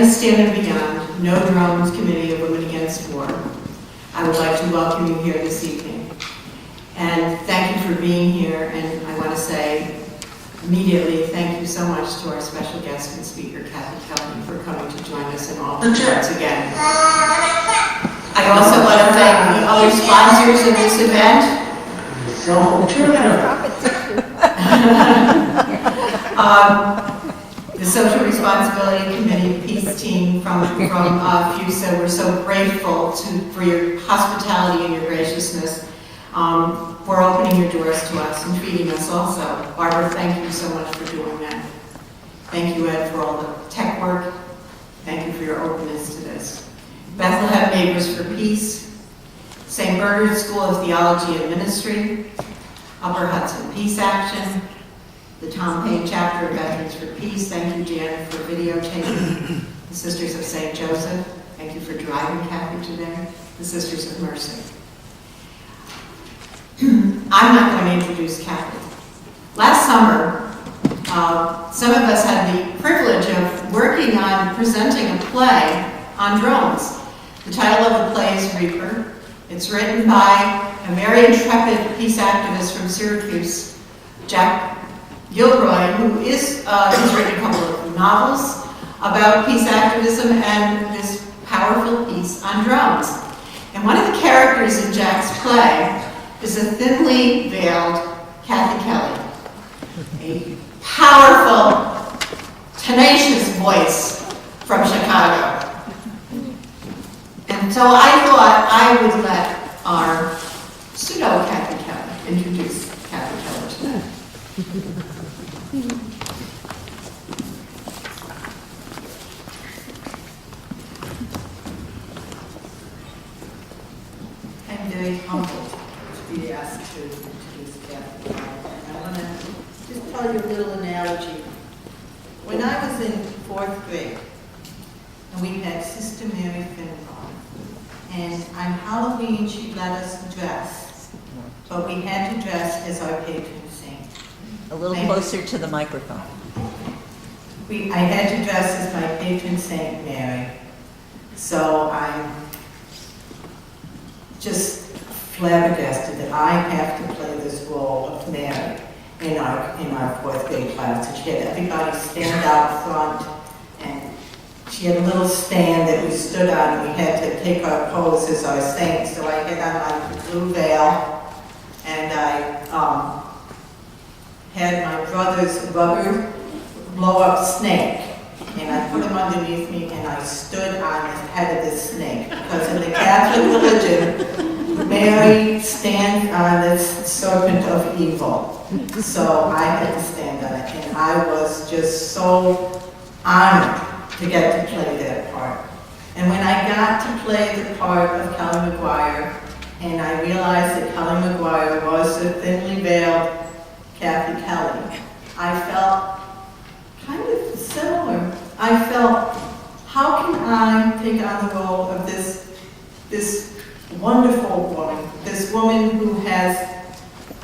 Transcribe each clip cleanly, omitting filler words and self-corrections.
Afghanistan and Beyond, No Drones Committee of Women Against War. I would like to welcome you here this evening. And thank you for being here, and I want to say immediately thank you so much to our special guest and speaker, Kathy Kelly, for coming to join us in all parts again. I also want to thank the other sponsors of this event. The Social Responsibility Committee Peace Team from FUSA. We're so grateful for your hospitality and your graciousness for opening your doors to us and treating us also. Barbara, thank you so much for doing that. Thank you, Ed, for all the tech work. Thank you for your openness to this. Bethlehem Neighbors for Peace, St. Bernard School of Theology and Ministry, Upper Hudson Peace Action, the Tom Payne Chapter of Veterans for Peace. Thank you, Jan, for videotaping. The Sisters of St. Joseph. Thank you for driving Kathy today. The Sisters of Mercy. I'm not going to introduce Kathy. Last summer, some of us had the privilege of working on presenting a play on drones. The title of the play is Reaper. It's written by a very intrepid peace activist from Syracuse, Jack Gilroy, who has written a couple of novels about peace activism and this powerful piece on drones. And one of the characters in Jack's play is a thinly veiled Kathy Kelly, a powerful, tenacious voice from Chicago. And so I thought I would let our pseudo Kathy Kelly introduce Kathy Kelly today. I'm very humbled to be asked to introduce Kathy. And I want to just tell you a little analogy. When I was in 4th grade, and we had Sister Mary Finbar, and on Halloween she let us dress, but we had to dress as our patron saint. A little closer to the microphone. I had to dress as my patron saint, Mary. So I'm just flabbergasted that I have to play this role of Mary in our 4th grade class. And she had everybody stand out front, and she had a little stand that we stood on, and we had to take our pose as our saint. So I had on my blue veil, and I had my brother's rubber blow-up snake, and I put him underneath me, and I stood on the head of this snake. Because in the Catholic religion, Mary stands on this serpent of evil. So I had to stand on it, and I was just so honored to get to play that part. And when I got to play the part of Kelly McGuire, and I realized that Kelly McGuire was the thinly veiled Kathy Kelly, I felt kind of similar. I felt, how can I take on the role of this wonderful woman, this woman who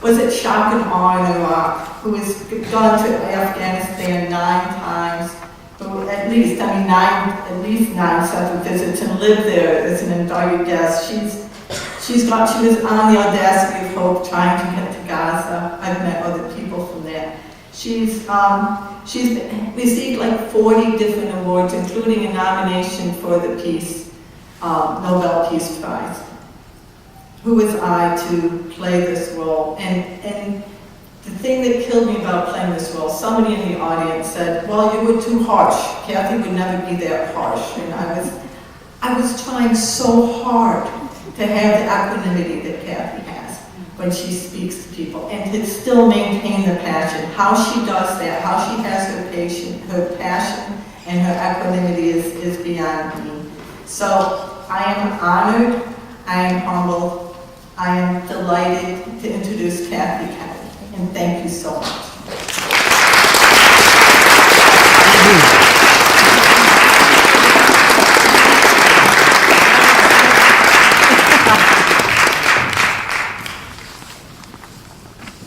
was at shock and awe in Iraq, who has gone to Afghanistan 9 times, who at least 9 separate visits, and lived there as an invited guest. She was on the Audacity of Hope trying to get to Gaza. I've met other people from there. She's received like 40 different awards, including a nomination for the Nobel Peace Prize. Who was I to play this role? And the thing that killed me about playing this role, somebody in the audience said, well, you were too harsh. Kathy would never be that harsh. And I was trying so hard to have the equanimity that Kathy has when she speaks to people, and to still maintain the passion. How she does that, how she has her passion and her equanimity is beyond me. So I am honored, I am humbled, I am delighted to introduce Kathy Kelly, and thank you so much.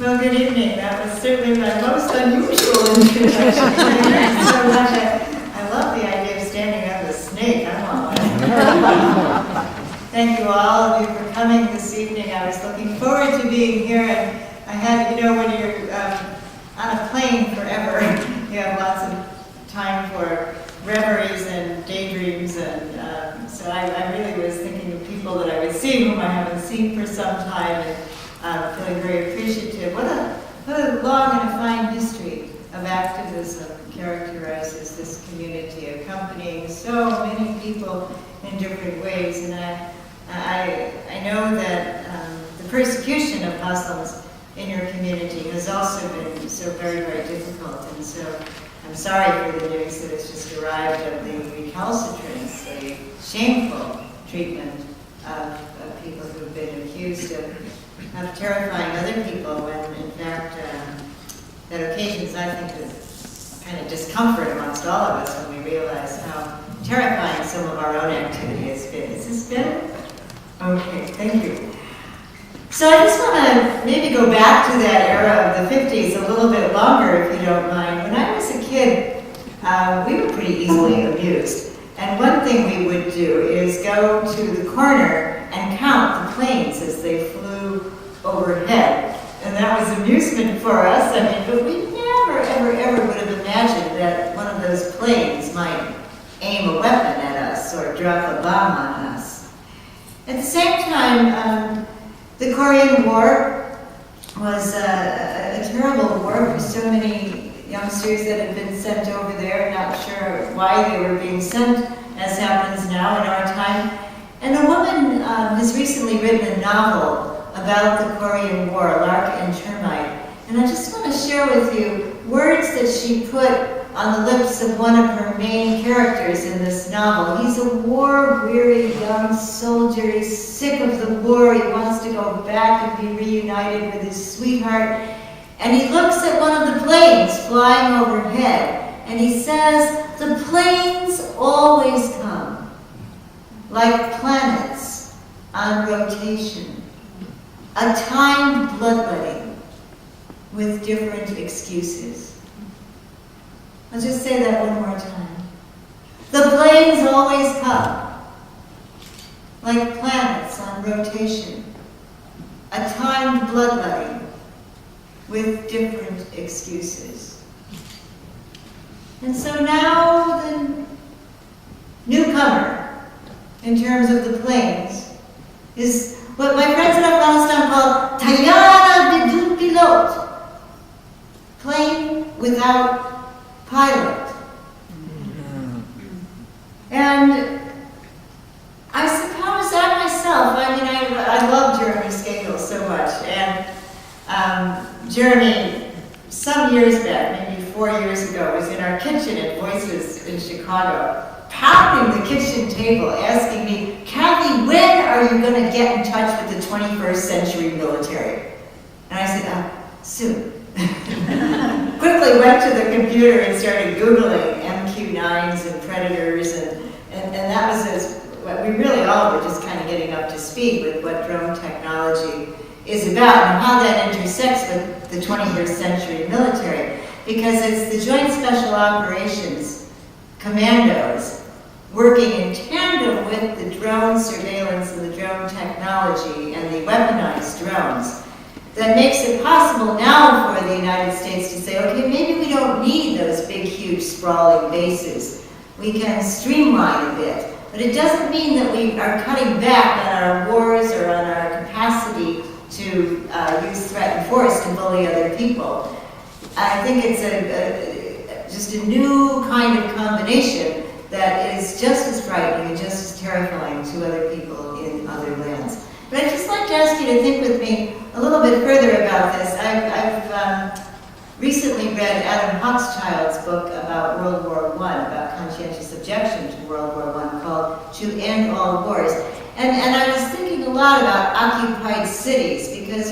Well, good evening. That was certainly my most unusual introduction. Thank you so much. I love the idea of standing up as thank you all of you for coming this evening. I was looking forward to being here, and I had, when you're on a plane forever, you have lots of time for reveries and daydreams, and so I really was thinking of people that I would see whom I haven't seen for some time, and feeling very appreciative. What a long and a fine history of activism characterizes this community, accompanying so many people in different ways. And I know that the persecution of Muslims in your community has also been so very, very difficult. And so I'm sorry for the news that has just arrived of the recalcitrance, the shameful treatment of people who have been accused of terrifying other people, when in fact that occasions, I think, of kind of discomfort amongst all of us when we realize how terrifying some of our own activity has been. Has this been? Okay, thank you. So I just want to maybe go back to that era of the 50s a little bit longer, if you don't mind. When I was a kid, we were pretty easily amused. And one thing we would do is go to the corner and count the planes as they flew overhead. And that was amusement for us. I mean, but we never, ever, ever would have imagined that one of those planes might aim a weapon at us or drop a bomb on us. At the same time, the Korean War was a terrible war for so many youngsters that had been sent over there, not sure why they were being sent, as happens now in our time. And a woman has recently written a novel about the Korean War, Lark and Termite. And I just want to share with you words that she put on the lips of one of her main characters in this novel. He's a war-weary young soldier. He's sick of the war. He wants to go back and be reunited with his sweetheart. And he looks at one of the planes flying overhead, and he says, "The planes always come, like planets on rotation, a timed bloodletting with different excuses." I'll just say that one more time. The planes always come, like planets on rotation, a timed bloodletting with different excuses. And so now the newcomer, in terms of the planes, is what my friends in Afghanistan call Tayyara bidun pilot, plane without pilot. And I suppose I myself, I love Jeremy Scahill so much, and Jeremy, some years back, maybe 4 years ago, was in our kitchen at Voices in Chicago, pounding the kitchen table, asking me, "Kathy, when are you going to get in touch with the 21st century military?" And I said, soon. Quickly went to the computer and started Googling MQ-9s and Predators, and that was we really all were just kind of getting up to speed with what drone technology is about and how that intersects with the 21st century military, because it's the Joint Special Operations Commandos working in tandem with the drone surveillance and the drone technology and the weaponized drones that makes it possible now for the United States to say, okay, maybe we don't need those big, huge, sprawling bases. We can streamline a bit. But it doesn't mean that we are cutting back on our wars or on our capacity to use threat and force to bully other people. I think it's just a new kind of combination that is just as frightening and just as terrifying to other people in other lands. But I'd just like to ask you to think with me a little bit further about this. I've recently read Adam Hochschild's book about World War I, about conscientious objection to World War I, called To End All Wars. And I was thinking a lot about occupied cities, because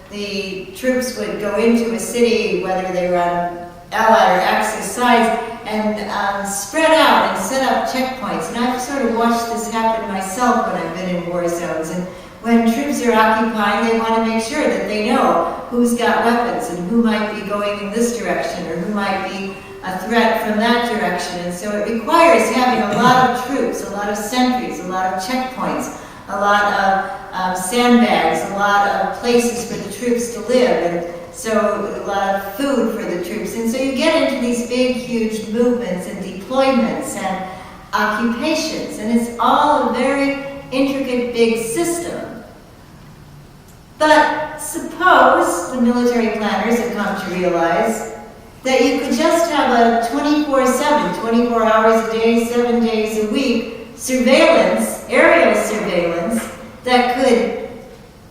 the troops would go into a city, whether they were on Allied or Axis sides, and spread out and set up checkpoints. And I've sort of watched this happen myself when I've been in war zones. And when troops are occupying, they want to make sure that they know who's got weapons and who might be going in this direction or who might be a threat from that direction. And so it requires having a lot of troops, a lot of sentries, a lot of checkpoints, a lot of sandbags, a lot of places for the troops to live, and so a lot of food for the troops. And so you get into these big, huge movements and deployments and occupations, and it's all a very intricate, big system. But suppose the military planners have come to realize that you could just have a 24/7, 24 hours a day, 7 days a week surveillance, aerial surveillance, that could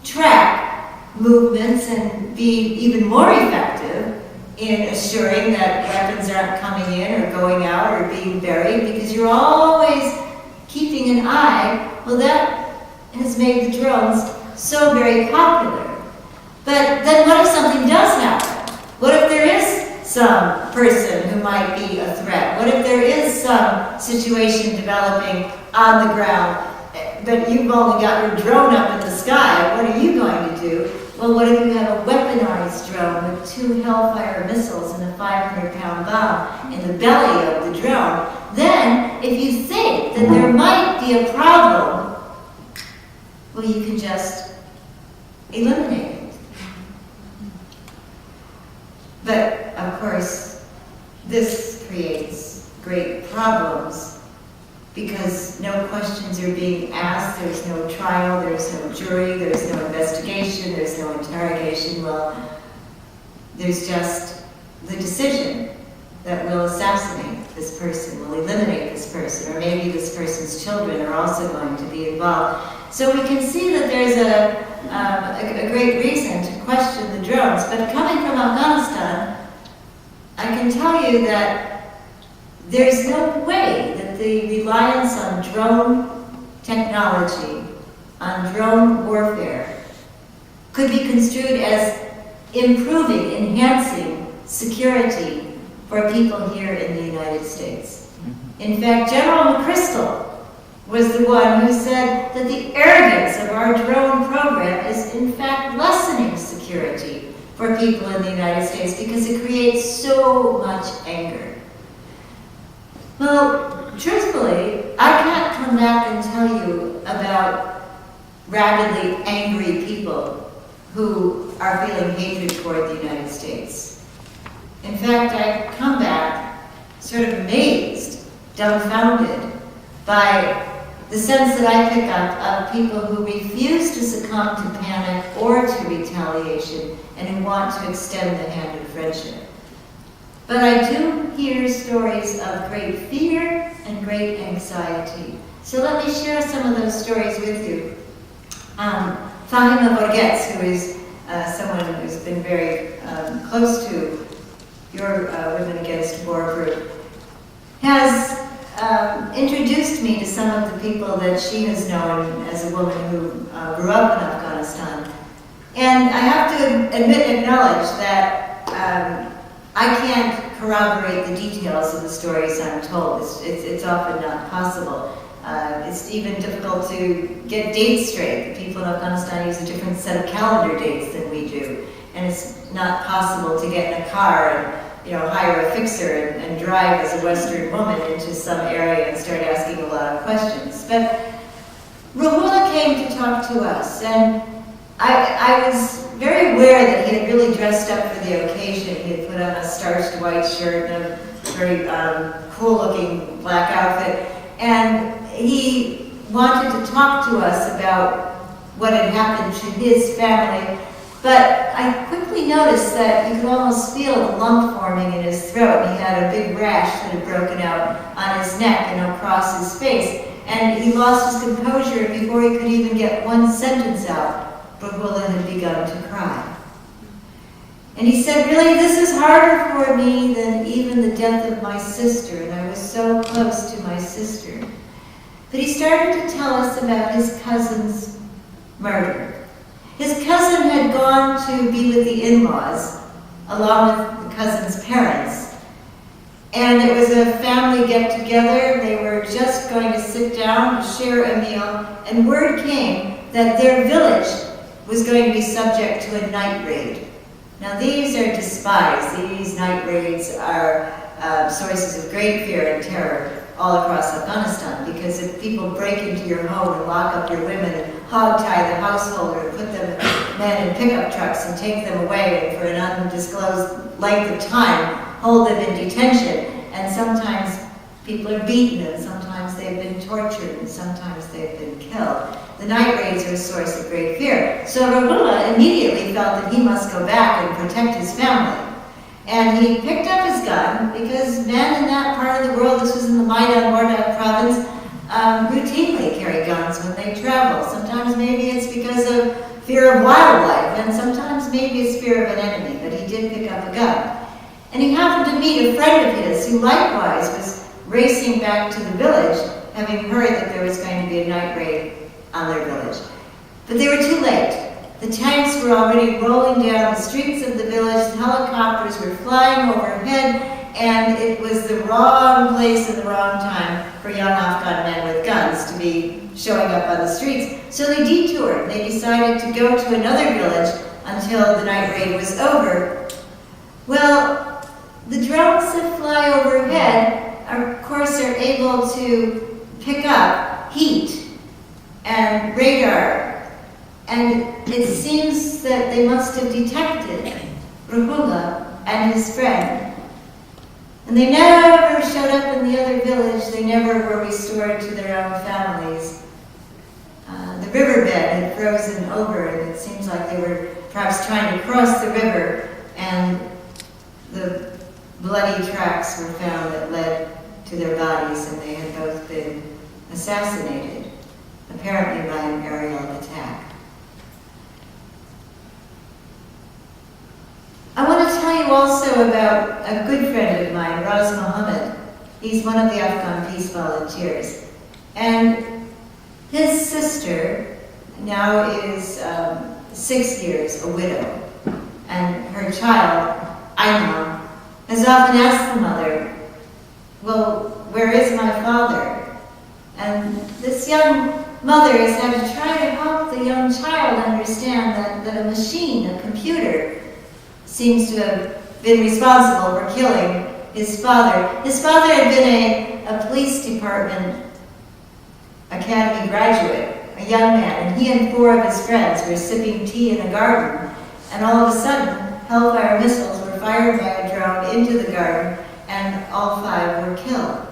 track movements and be even more effective in assuring that weapons aren't coming in or going out or being buried, because you're always keeping an eye. Well, that has made the drones so very popular. But then what if something does happen? What if there is some person who might be a threat? What if there is some situation developing on the ground, but you've only got your drone up in the sky? What are you going to do? Well, what if you have a weaponized drone with 2 Hellfire missiles and a 500-pound bomb in the belly of the drone? Then, if you think that there might be a problem, well, you can just eliminate it. But, of course, this creates great problems because no questions are being asked, there's no trial, there's no jury, there's no investigation, there's no interrogation. Well, there's just the decision that will assassinate this person, will eliminate this person, or maybe this person's children are also going to be involved. So we can see that there's a great reason to question the drones. But coming from Afghanistan, I can tell you that there's no way that the reliance on drone technology, on drone warfare, could be construed as improving, enhancing security for people here in the United States. In fact, General McChrystal was the one who said that the arrogance of our drone program is in fact lessening security for people in the United States because it creates so much anger. Well, truthfully, I can't come back and tell you about rabidly angry people who are feeling hatred toward the United States. In fact, I come back sort of amazed, dumbfounded by the sense that I pick up of people who refuse to succumb to panic or to retaliation and who want to extend the hand of friendship. But I do hear stories of great fear and great anxiety. So let me share some of those stories with you. Fahima Borgetz, who is someone who's been very close to your Women Against War group, has introduced me to some of the people that she has known as a woman who grew up in Afghanistan. And I have to acknowledge that I can't corroborate the details of the stories I'm told. It's often not possible. It's even difficult to get dates straight. The people in Afghanistan use a different set of calendar dates than we do. And it's not possible to get in a car and hire a fixer and drive as a Western woman into some area and start asking a lot of questions. But Rahula came to talk to us, and I was very aware that he had really dressed up for the occasion. He had put on a starched white shirt and a very cool-looking black outfit, and he wanted to talk to us about what had happened to his family. But I quickly noticed that you could almost feel the lump forming in his throat. He had a big rash that had broken out on his neck and across his face. And he lost his composure before he could even get one sentence out. Rahula had begun to cry. And he said, really, this is harder for me than even the death of my sister. And I was so close to my sister. But he started to tell us about his cousin's murder. His cousin had gone to be with the in-laws, along with the cousin's parents. And it was a family get-together. They were just going to sit down, share a meal, and word came that their village was going to be subject to a night raid. Now these are despised. These night raids are sources of great fear and terror all across Afghanistan, because if people break into your home and lock up your women and hog-tie the householder and put them men in pickup trucks and take them away and for an undisclosed length of time hold them in detention, and sometimes people are beaten and sometimes they've been tortured and sometimes they've been killed. The night raids are a source of great fear. So Rahula immediately felt that he must go back and protect his family. And he picked up his gun because men in that part of the world, this was in the Maidan-Wardak province, routinely carry guns when they travel. Sometimes maybe it's because of fear of wildlife, and sometimes maybe it's fear of an enemy, but he did pick up a gun. And he happened to meet a friend of his who likewise was racing back to the village, having heard that there was going to be a night raid on their village. But they were too late. The tanks were already rolling down the streets of the village, the helicopters were flying overhead, and it was the wrong place and the wrong time for young Afghan men with guns to be showing up on the streets. So they detoured. They decided to go to another village until the night raid was over. Well, the drones that fly overhead, of course, are able to pick up heat and radar. And it seems that they must have detected Rahula and his friend. And they never showed up in the other village. They never were restored to their own families. The riverbed had frozen over, and it seems like they were perhaps trying to cross the river, and the bloody tracks were found that led to their bodies, and they had both been assassinated, apparently by an aerial attack. I want to tell you also about a good friend of mine, Raz Mohammed. He's one of the Afghan Peace Volunteers. And his sister now is 6 years, a widow. And her child, Ayman, has often asked the mother, well, where is my father? And this young mother has had to try to help the young child understand that a machine, a computer, seems to have been responsible for killing his father. His father had been a police department academy graduate, a young man, and he and 4 of his friends were sipping tea in a garden, and all of a sudden, Hellfire missiles were fired by a drone into the garden, and all 5 were killed.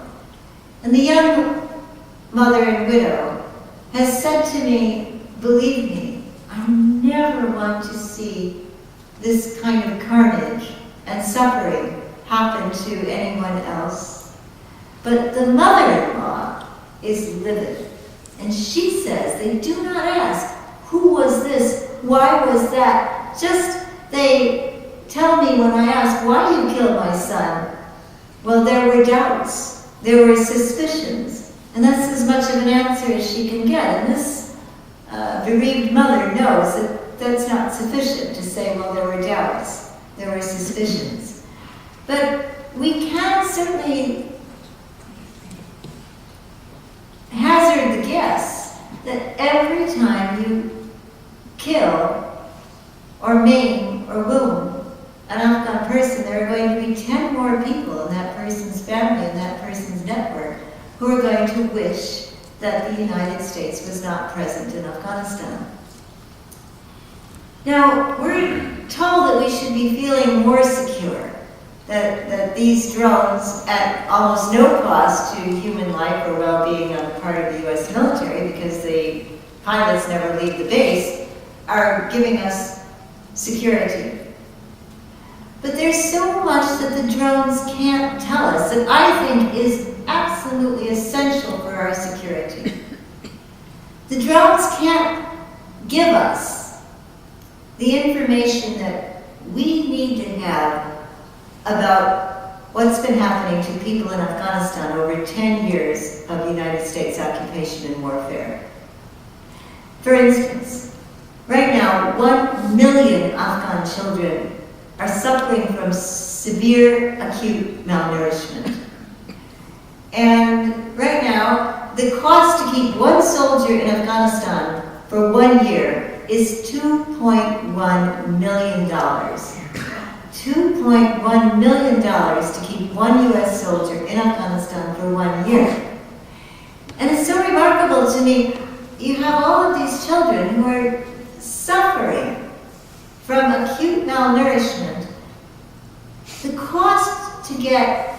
And the young mother and widow has said to me, believe me, I never want to see this kind of carnage and suffering happen to anyone else. But the mother-in-law is livid. And she says they do not ask, who was this? Why was that? Just they tell me when I ask, why you killed my son? Well, there were doubts. There were suspicions. And that's as much of an answer as she can get. And this bereaved mother knows that that's not sufficient to say, well, there were doubts, there were suspicions. But we can certainly hazard the guess that every time you kill or maim or wound an Afghan person, there are going to be 10 more people in that person's family, in that person's network, who are going to wish that the United States was not present in Afghanistan. Now, we're told that we should be feeling more secure, that these drones, at almost no cost to human life or well-being on the part of the U.S. military, because the pilots never leave the base, are giving us security. But there's so much that the drones can't tell us that I think is absolutely essential for our security. The drones can't give us the information that we need to have about what's been happening to people in Afghanistan over 10 years of United States occupation and warfare. For instance, right now, 1 million Afghan children are suffering from severe acute malnourishment. And right now, the cost to keep one soldier in Afghanistan for 1 year is $2.1 million. $2.1 $2.1 million to keep one U.S. soldier in Afghanistan for 1 year. And it's so remarkable to me, you have all of these children who are suffering from acute malnourishment. The cost to get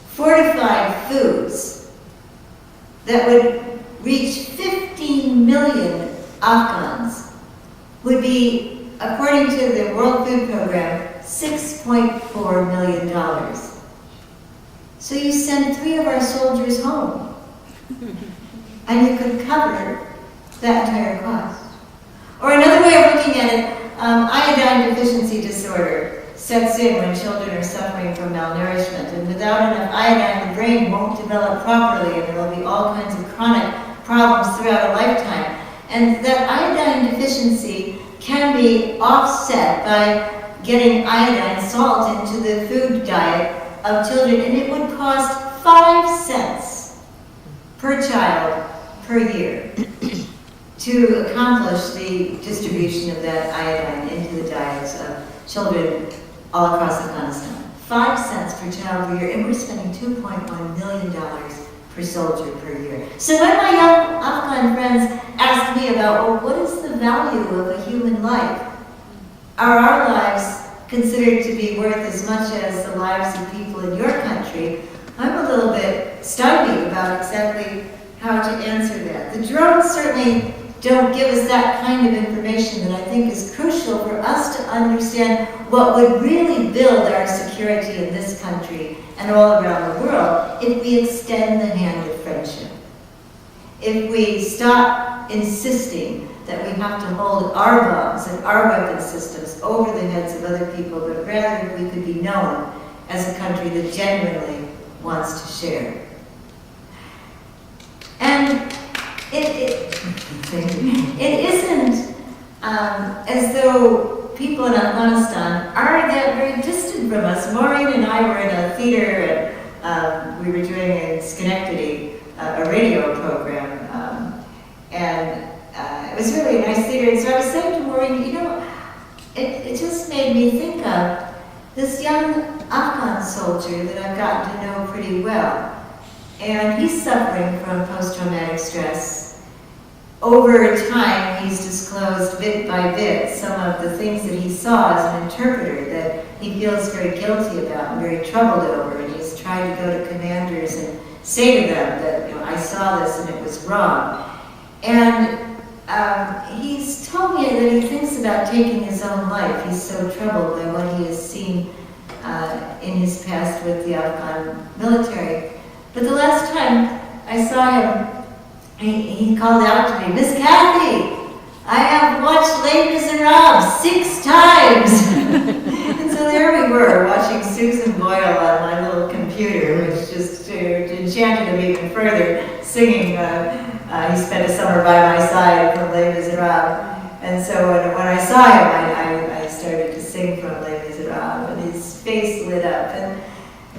fortified foods that would reach 15 million Afghans would be, according to the World Food Program, $6.4 million. So you send 3 of our soldiers home, and you could cover that entire cost. Or another way of looking at it, iodine deficiency disorder sets in when children are suffering from malnourishment, and without enough iodine, the brain won't develop properly, and there will be all kinds of chronic problems throughout a lifetime. And that iodine deficiency can be offset by getting iodine salt into the food diet of children, and it would cost 5 cents per child per year to accomplish the distribution of that iodine into the diets of children all across Afghanistan. 5 cents per child per year, and we're spending $2.1 million per soldier per year. So when my young Afghan friends ask me about, well, what is the value of a human life? Are our lives considered to be worth as much as the lives of people in your country? I'm a little bit stymied about exactly how to answer that. The drones certainly don't give us that kind of information that I think is crucial for us to understand what would really build our security in this country and all around the world if we extend the hand of friendship. If we stop insisting that we have to hold our bombs and our weapon systems over the heads of other people, but rather if we could be known as a country that genuinely wants to share. And it isn't as though people in Afghanistan are that very distant from us. Maureen and I were in a theater, and we were doing in Schenectady a radio program, and it was really a nice theater. And so I was saying to Maureen, you know, it just made me think of this young Afghan soldier that I've gotten to know pretty well. And he's suffering from post-traumatic stress. Over time, he's disclosed bit by bit some of the things that he saw as an interpreter that he feels very guilty about and very troubled over. And he's tried to go to commanders and say to them that, you know, I saw this and it was wrong. And he's told me that he thinks about taking his own life. He's so troubled by what he has seen in his past with the Afghan military. But the last time I saw him, he called out to me, Miss Kathy, I have watched Les Miserables 6 times. And so there we were, watching Susan Boyle on my little computer, which just enchanted him even further, singing, he spent a summer by my side from Les Miserables. And so when I saw him, I started to sing from Les Miserables, and his face lit up. And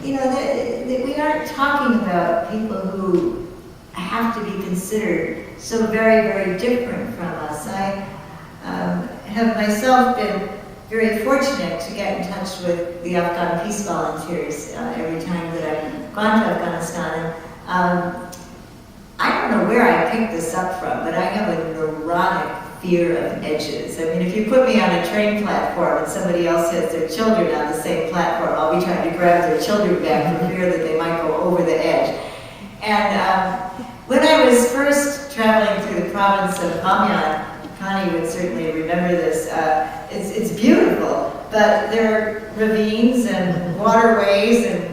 you know, we aren't talking about people who have to be considered so very, very different from us. I have myself been very fortunate to get in touch with the Afghan peace volunteers every time that I've gone to Afghanistan. And I don't know where I picked this up from, but I have a neurotic fear of edges. I mean, if you put me on a train platform and somebody else has their children on the same platform, I'll be trying to grab their children back for fear that they might go over the edge. And when I was first traveling through the province of Bamyan, Connie would certainly remember this, it's beautiful, but there are ravines and waterways and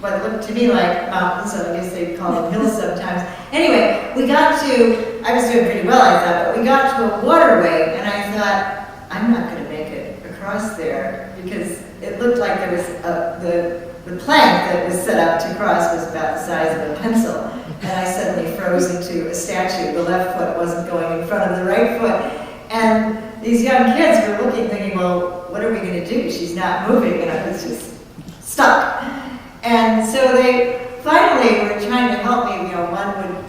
what looked to me like mountains, so I guess they call them hills sometimes. Anyway, I was doing pretty well, I thought, but we got to a waterway, and I thought, I'm not going to make it across there, because it looked like there was the plank that was set up to cross was about the size of a pencil, and I suddenly froze into a statue. The left foot wasn't going in front of the right foot, and these young kids were looking, thinking, well, what are we going to do? She's not moving, and I was just stuck. And so they finally were trying to help me, you know, one would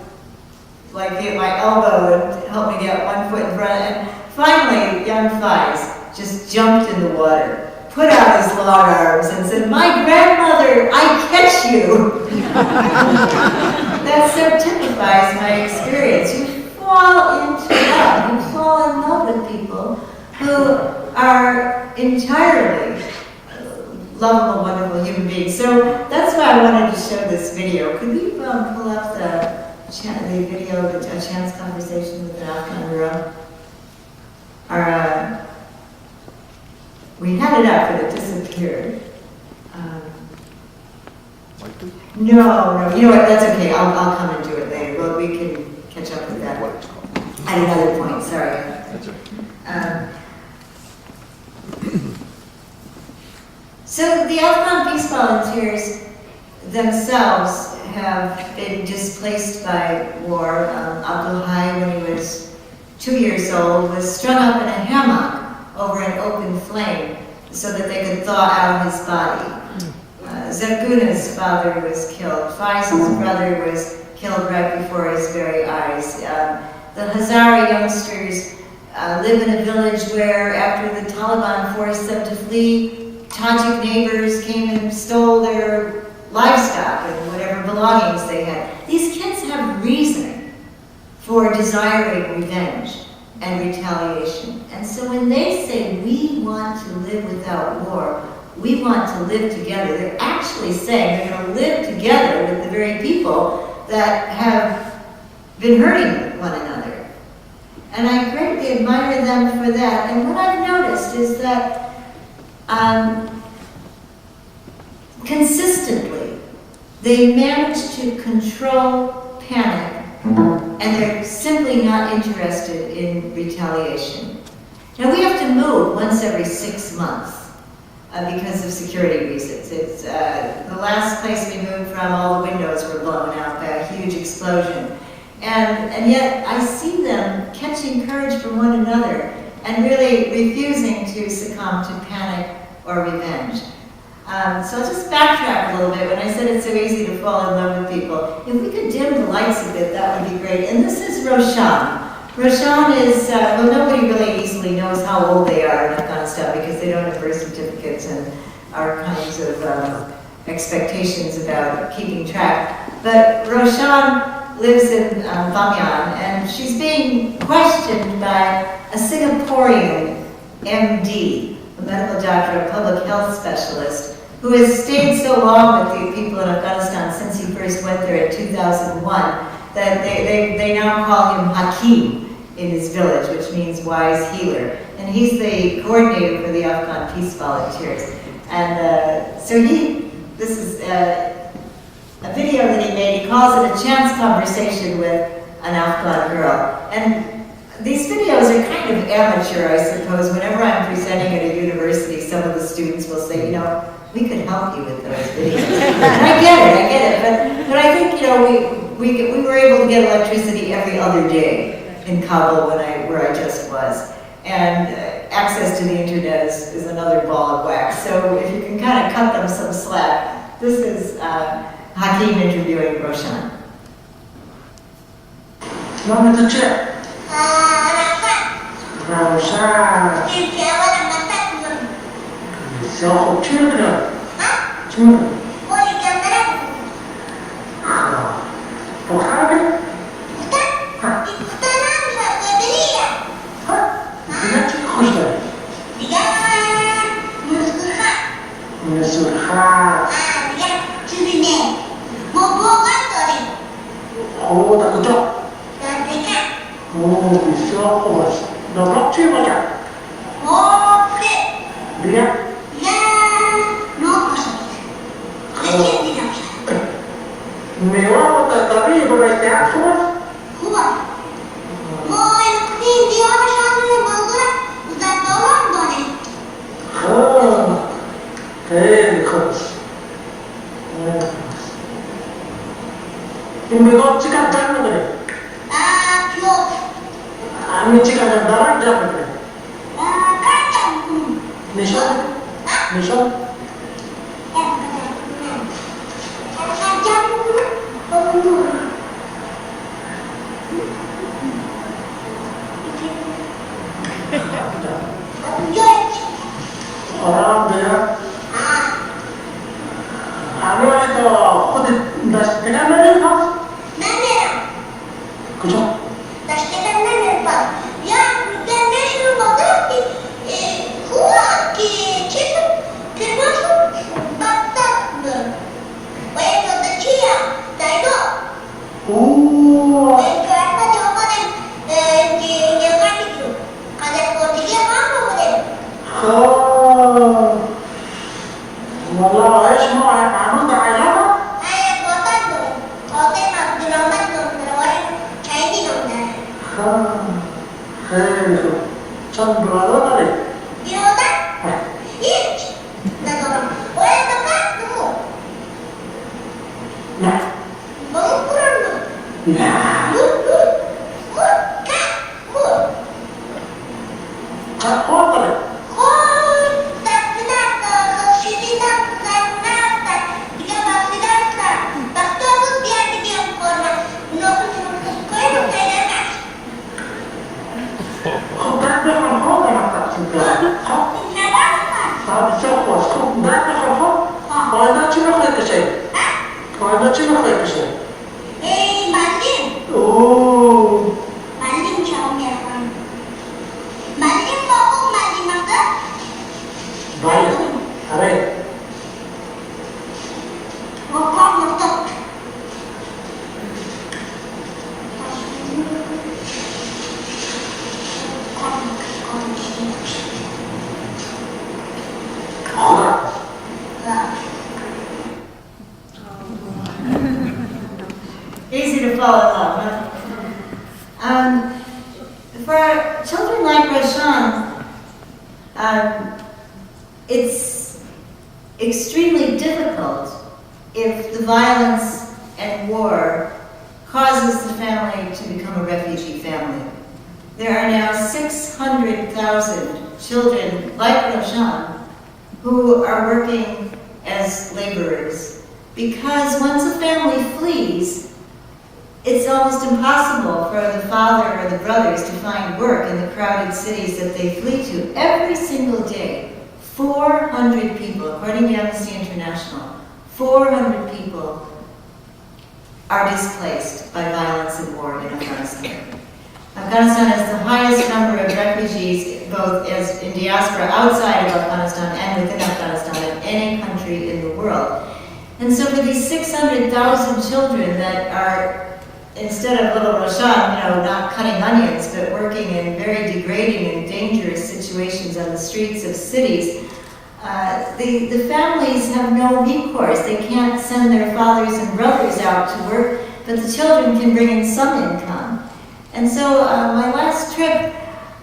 like be at my elbow and help me get one foot in front. And finally, young Thighs just jumped in the water, put out his long arms and said, "My grandmother, I catch you." That so typifies my experience. You fall into love. You fall in love with people who are entirely lovable, wonderful human beings. So that's why I wanted to show this video. Could we pull up the video of a chance conversation with an Afghan girl? We had it up, but it disappeared. No, you know what, that's okay, I'll come and do it later. Well, we can catch up with that at another point, sorry. That's right. So the Afghan peace volunteers themselves have been displaced by war. Abdul Hai, when he was 2 years old, was strung up in a hammock over an open flame so that they could thaw out his body. Zarguna's father was killed. Faisal's brother was killed right before his very eyes. The Hazara youngsters live in a village where, after the Taliban forced them to flee, Tajik neighbors came and stole their livestock and whatever belongings they had. These kids have reason for desiring revenge and retaliation. And so when they say, we want to live without war, we want to live together, they're actually saying they're going to live together with the very people that have been hurting one another. And I greatly admire them for that. And what I've noticed is that consistently, they manage to control panic, and they're simply not interested in retaliation. Now, we have to move once every 6 months because of security reasons. It's the last place we moved from, all the windows were blown out by a huge explosion. And yet, I see them catching courage from one another and really refusing to succumb to panic or revenge. So I'll just backtrack a little bit. When I said it's so easy to fall in love with people, if we could dim the lights a bit, that would be great. And this is Roshan. Roshan is, well, nobody really easily knows how old they are in Afghanistan because they don't have birth certificates and our kinds of expectations about keeping track. But Roshan lives in Bamyan, and she's being questioned by a Singaporean MD, a medical doctor, a public health specialist, who has stayed so long with the people in Afghanistan since he first went there in 2001 that they now call him Hakim in his village, which means wise healer. And he's the coordinator for the Afghan peace volunteers. And so this is a video that he made. He calls it a chance conversation with an Afghan girl. And these videos are kind of amateur, I suppose. Whenever I'm presenting at a university, some of the students will say, you know, we could help you with those videos. And I get it. But I think, you know, we were able to get electricity every other day in Kabul where I just was. And access to the internet is another ball of wax. So if you can kind of cut them some slack, this is Hakim interviewing Roshan. Mama to check. Roshan. So children. Children. Oh, tak kejap. Oh, bisa kos. Dah blok cik macam? Oh, dia? Ya, no kos. Mewah tak tadi berbaik kos? Kuat. Oh, ini dia sana bagus. Udah tolong dari. Oh, kos. Memang cakap jangan boleh. Cuk. Kami cakap dan darah jangan boleh. Kacang. Nishan. Nishan. Kacang. alhamdulillah. Anu itu kode das kita mana pak? Mana? Kujo? Das kita mana pak? Ya, dan mesmo bagulho rua que tipo que nós batata. Oi, eu tô tia, tá indo? Oh. Karena jawaban di jangan itu. Ada portinya apa model? Oh. Wallah, اسمه anu tak ada. Ayah kota tuh. Oke, mak dulamat tuh. Terus kayak ini dong. Can berlalu tadi? Di hotel? Iya. Nah, orang. Oh, yang dekat temu. Nah, Bangun kurang tuh. nah, kan hotel. Kau berada kan hotel tak juga? Kau siapa? Kau berada kan hotel? Kau ada cina kayak kesini? Kau ada cina kayak kesini? Oh. Baik, hari. Easy to fall in love, huh? For children like Roshan, it's extremely difficult if the violence and war causes the family to become a refugee family. There are now 600,000 children like Roshan who are working as laborers because once a family flees, it's almost impossible for the father or the brothers to find work in the crowded cities that they flee to. Every single day, 400 people, according to Amnesty International, 400 people are displaced by violence and war in Afghanistan. Afghanistan has the highest number of refugees, both as in diaspora outside of Afghanistan and within Afghanistan, of any country in the world. And so for these 600,000 children that are, instead of little Roshan, not cutting onions, but working in very degrading and dangerous situations on the streets of cities, the families have no recourse. They can't send their fathers and brothers out to work, but the children can bring in some income. And so my last trip,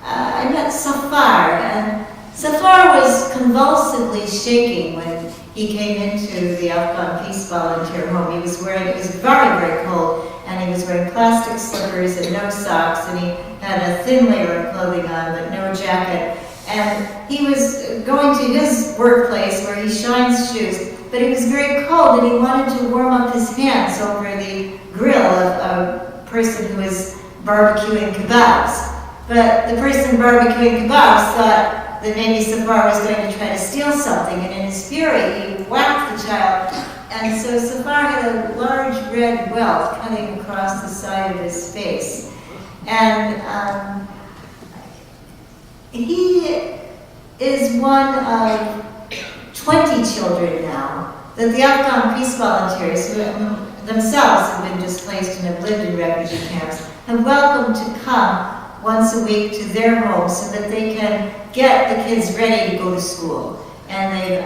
I met Safar, and Safar was convulsively shaking when he came into the Afghan Peace Volunteer home. It was very, very cold, and he was wearing plastic slippers and no socks, and he had a thin layer of clothing on, but no jacket. And he was going to his workplace where he shines shoes, but it was very cold, and he wanted to warm up his hands over the grill of a person who was barbecuing kebabs. But the person barbecuing kebabs thought that maybe Safar was going to try to steal something, and in his fury, he whacked the child. And so Safar had a large red welt cutting across the side of his face. And he is one of 20 children now that the Afghan Peace Volunteers, who themselves have been displaced and have lived in refugee camps, have welcomed to come once a week to their homes so that they can get the kids ready to go to school. And they've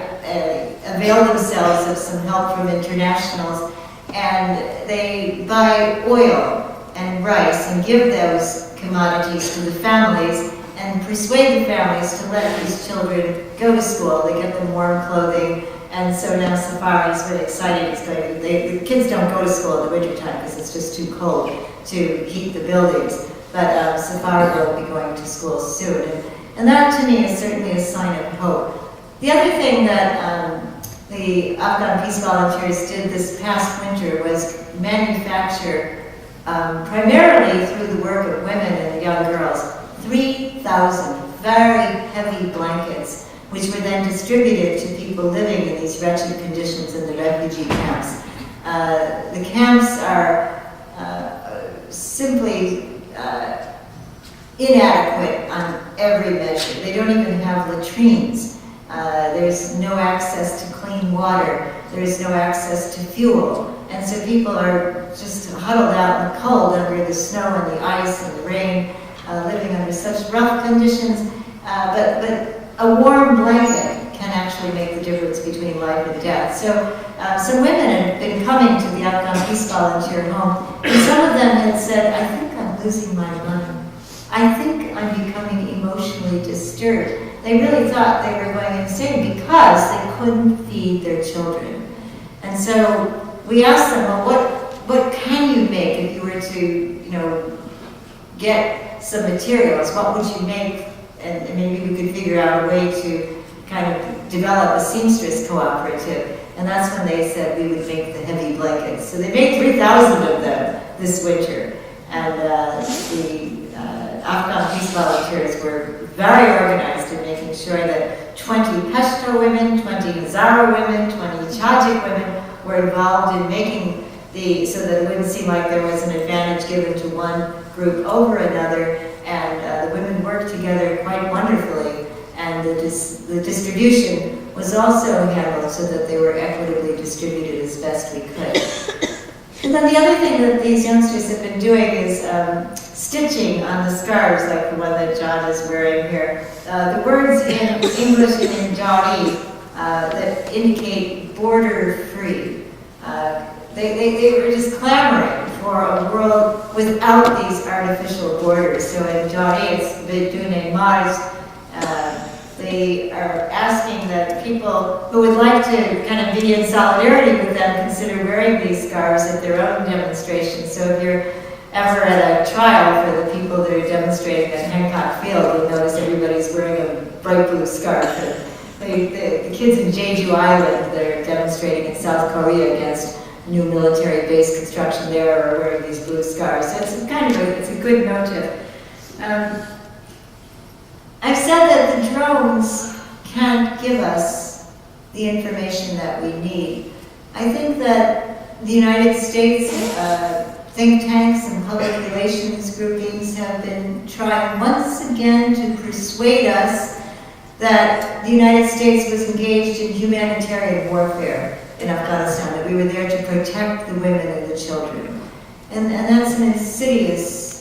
availed themselves of some help from internationals, and they buy oil and rice and give those commodities to the families and persuade the families to let these children go to school. They get them warm clothing, and so now Safar is very excited. He's going to, the kids don't go to school in the wintertime because it's just too cold to heat the buildings, but Safar will be going to school soon. And that to me is certainly a sign of hope. The other thing that the Afghan Peace Volunteers did this past winter was manufacture, primarily through the work of women and young girls, 3,000 very heavy blankets which were then distributed to people living in these wretched conditions in the refugee camps. The camps are simply inadequate on every measure. They don't even have latrines. There's no access to clean water. There's no access to fuel. And so people are just huddled out in the cold under the snow and the ice and the rain, living under such rough conditions. But a warm blanket can actually make the difference between life and death. So some women had been coming to the Afghan Peace Volunteer home, and some of them had said, I think I'm losing my mind. I think I'm becoming emotionally disturbed. They really thought they were going insane because they couldn't feed their children. And so we asked them, well, what can you make if you were to, get some materials? What would you make? And maybe we could figure out a way to kind of develop a seamstress cooperative. And that's when they said we would make the heavy blankets. So they made 3,000 of them this winter. And the Afghan Peace Volunteers were very organized in making sure that 20 Pashto women, 20 Hazara women, 20 Tajik women were involved in making so that it wouldn't seem like there was an advantage given to one group over another. And the women worked together quite wonderfully. And the distribution was also handled so that they were equitably distributed as best we could. And then the other thing that these youngsters have been doing is stitching on the scarves, like the one that John is wearing here. The words in English and in Jari that indicate border-free. They were just clamoring for a world without these artificial borders. So in Jari, it's Bidune Mars. They are asking that people who would like to kind of be in solidarity with them consider wearing these scarves at their own demonstrations. So if you're ever at a trial for the people that are demonstrating at Hancock Field, you'll notice everybody's wearing a bright blue scarf. The kids in Jeju Island that are demonstrating in South Korea against new military base construction there are wearing these blue scarves. So it's it's a good motive. I've said that the drones can't give us the information that we need. I think that the United States think tanks and public relations groupings have been trying once again to persuade us that the United States was engaged in humanitarian warfare in Afghanistan, that we were there to protect the women and the children. And that's an insidious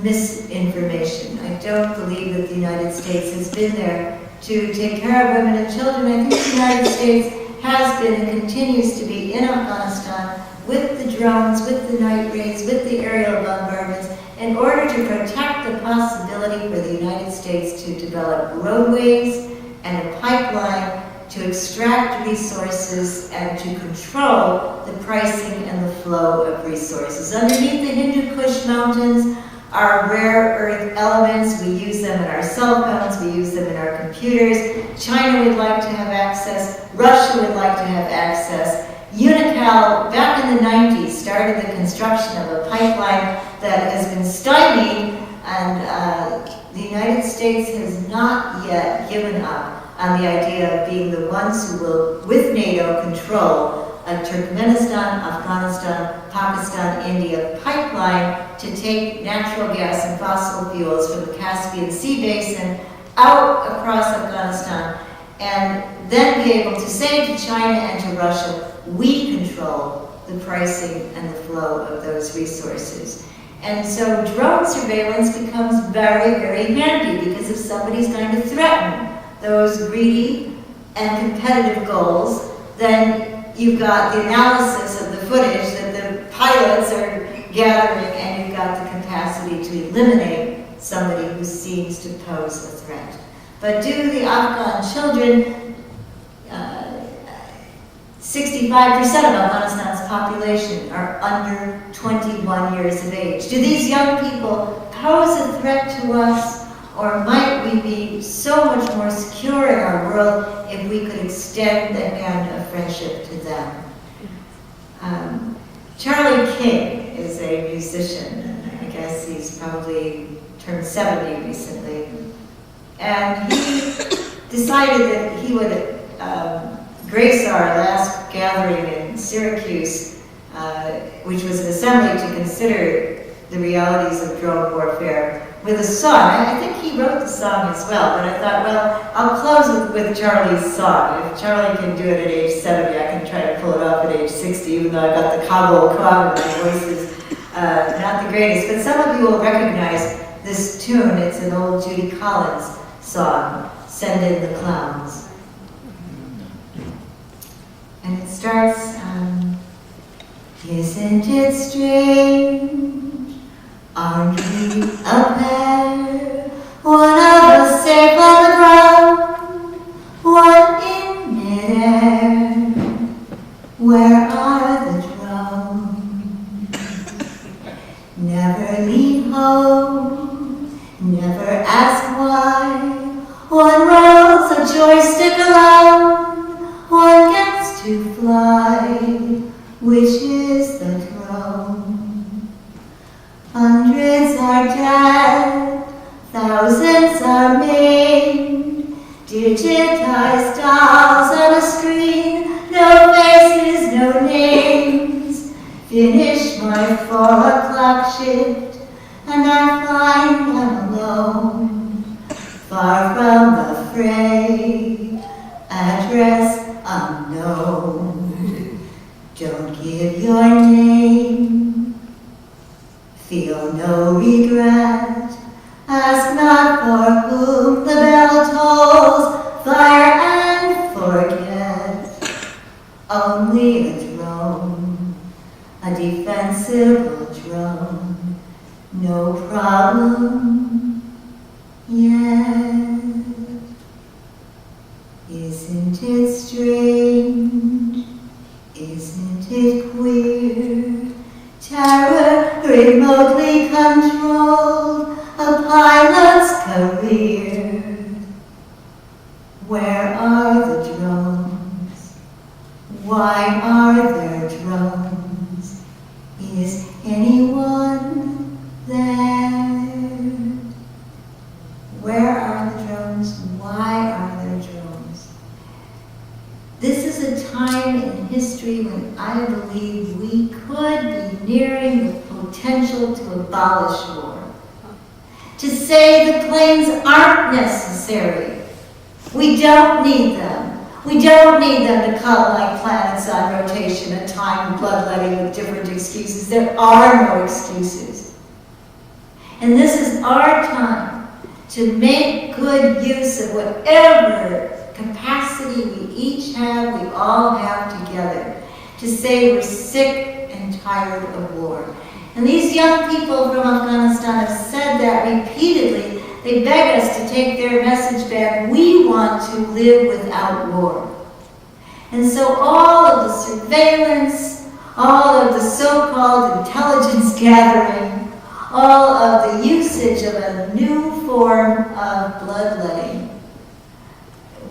misinformation. I don't believe that the United States has been there to take care of women and children. I think the United States has been and continues to be in Afghanistan with the drones, with the night raids, with the aerial bombardments, in order to protect the possibility for the United States to develop roadways and a pipeline to extract resources and to control the pricing and the flow of resources. Underneath the Hindu Kush Mountains are rare earth elements. We use them in our cell phones, we use them in our computers. China would like to have access, Russia would like to have access. Unocal, back in the 90s, started the construction of a pipeline that has been stymied, and the United States has not yet given up on the idea of being the ones who will, with NATO, control a Turkmenistan, Afghanistan, Pakistan, India pipeline to take natural gas and fossil fuels from the Caspian Sea basin out across Afghanistan, and then be able to say to China and to Russia, we control the pricing and the flow of those resources. And so drone surveillance becomes very, very handy, because if somebody's going to threaten those greedy and competitive goals, then you've got the analysis of the footage that the pilots are gathering, and you've got the capacity to eliminate somebody who seems to pose a threat. But do the Afghan children, 65% of Afghanistan's population are under 21 years of age. Do these young people pose a threat to us, or might we be so much more secure in our world if we could extend the hand of friendship to them? Charlie King is a musician, and I guess he's probably turned 70 recently. And he decided that he would grace our last gathering in Syracuse, which was an assembly to consider the realities of drone warfare, with a song. I think he wrote the song as well, but I thought, well, I'll close with Charlie's song. If Charlie can do it at age 70, I can try to pull it off at age 60, even though I've got the cobble cob and my voice is not the greatest. But some of you will recognize this tune. It's an old Judy Collins song, Send in the Clowns. And it starts, isn't it strange, aren't we a pair, one of us safe on the ground, one in midair, where are the drums? Never leave home, never ask why, one rolls a joystick around, one gets to fly, which is the throne. Hundreds are dead, thousands are maimed, digitized dolls on a screen, no faces, no names. Finish my 4:00 shift, and I find I'm alone, far from the fray, address unknown. Don't give your name, feel no regret, ask not for whom the bell tolls, fire and forget. Only a drone, a defensible drone, no problem yet. Isn't it strange? Isn't it queer? Terror remotely controlled, a pilot's career. Where are the drones? Why are there drones? Is anyone there? Where are the drones? Why are there drones? This is a time in history when I believe we could be nearing the potential to abolish war. To say the planes aren't necessary. We don't need them. We don't need them to come like planets on rotation, a time bloodletting with different excuses. There are no excuses. And this is our time to make good use of whatever capacity we each have, we all have together, to say we're sick and tired of war. And these young people from Afghanistan have said that repeatedly. They beg us to take their message back. We want to live without war. And so all of the surveillance, all of the so-called intelligence gathering, all of the usage of a new form of bloodletting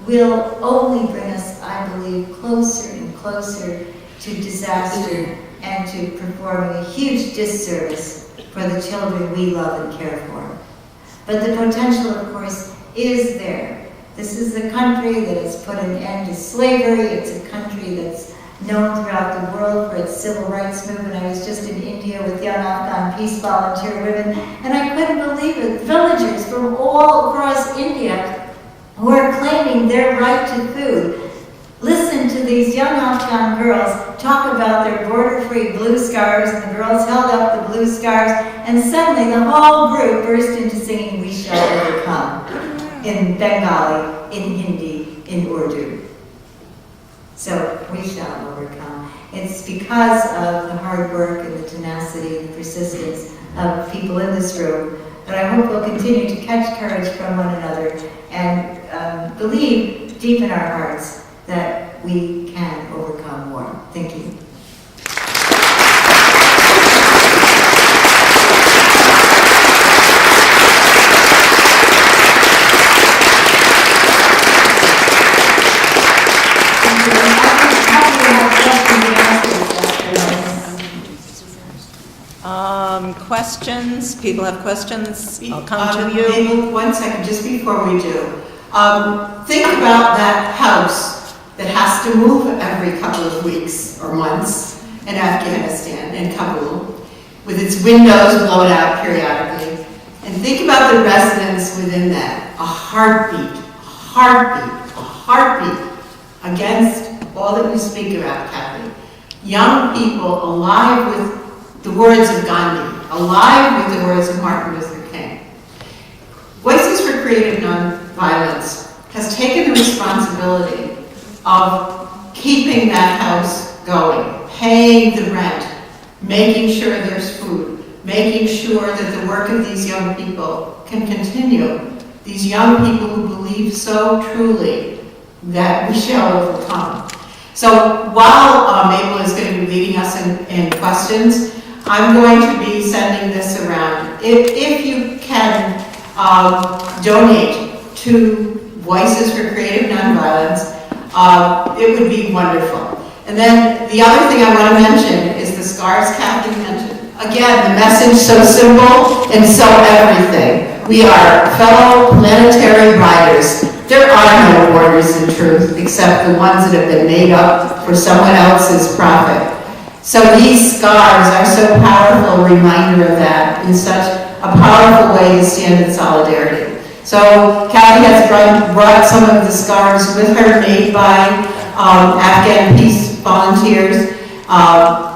will only bring us, I believe, closer and closer to disaster and to performing a huge disservice for the children we love and care for. But the potential, of course, is there. This is a country that has put an end to slavery. It's a country that's known throughout the world for its civil rights movement. I was just in India with young Afghan peace volunteer women, and I couldn't believe it. Villagers from all across India who are claiming their right to food. Listen to these young Afghan girls talk about their border-free blue scarves, and the girls held up the blue scarves, and suddenly the whole group burst into singing "We Shall Overcome" in Bengali, in Hindi, in Urdu. So, we shall overcome. It's because of the hard work and the tenacity and the persistence of people in this room that I hope we'll continue to catch courage from one another and believe deep in our hearts that we can overcome war. Thank you. Questions? People have questions? I'll come to you. Maybe 1 second, just before we do. Think about that house that has to move every couple of weeks or months in Afghanistan, in Kabul, with its windows blown out periodically. And think about the residents within that, a heartbeat against all that you speak about, Kathy. Young people alive with the words of Gandhi, alive with the words of Martin Luther King. Voices for Creative Nonviolence has taken the responsibility of keeping that house going, paying the rent, making sure there's food, making sure that the work of these young people can continue. These young people who believe so truly that we shall overcome. So while Mabel is going to be leading us in questions, I'm going to be sending this around. If you can donate to Voices for Creative Nonviolence, it would be wonderful. And then the other thing I want to mention is the scars Kathy mentioned. Again, the message so simple and so everything. We are fellow planetary riders. There are no borders in truth, except the ones that have been made up for someone else's profit. So these scars are so powerful, a reminder of that, in such a powerful way to stand in solidarity. So Kathy has brought some of the scarves with her made by Afghan peace volunteers.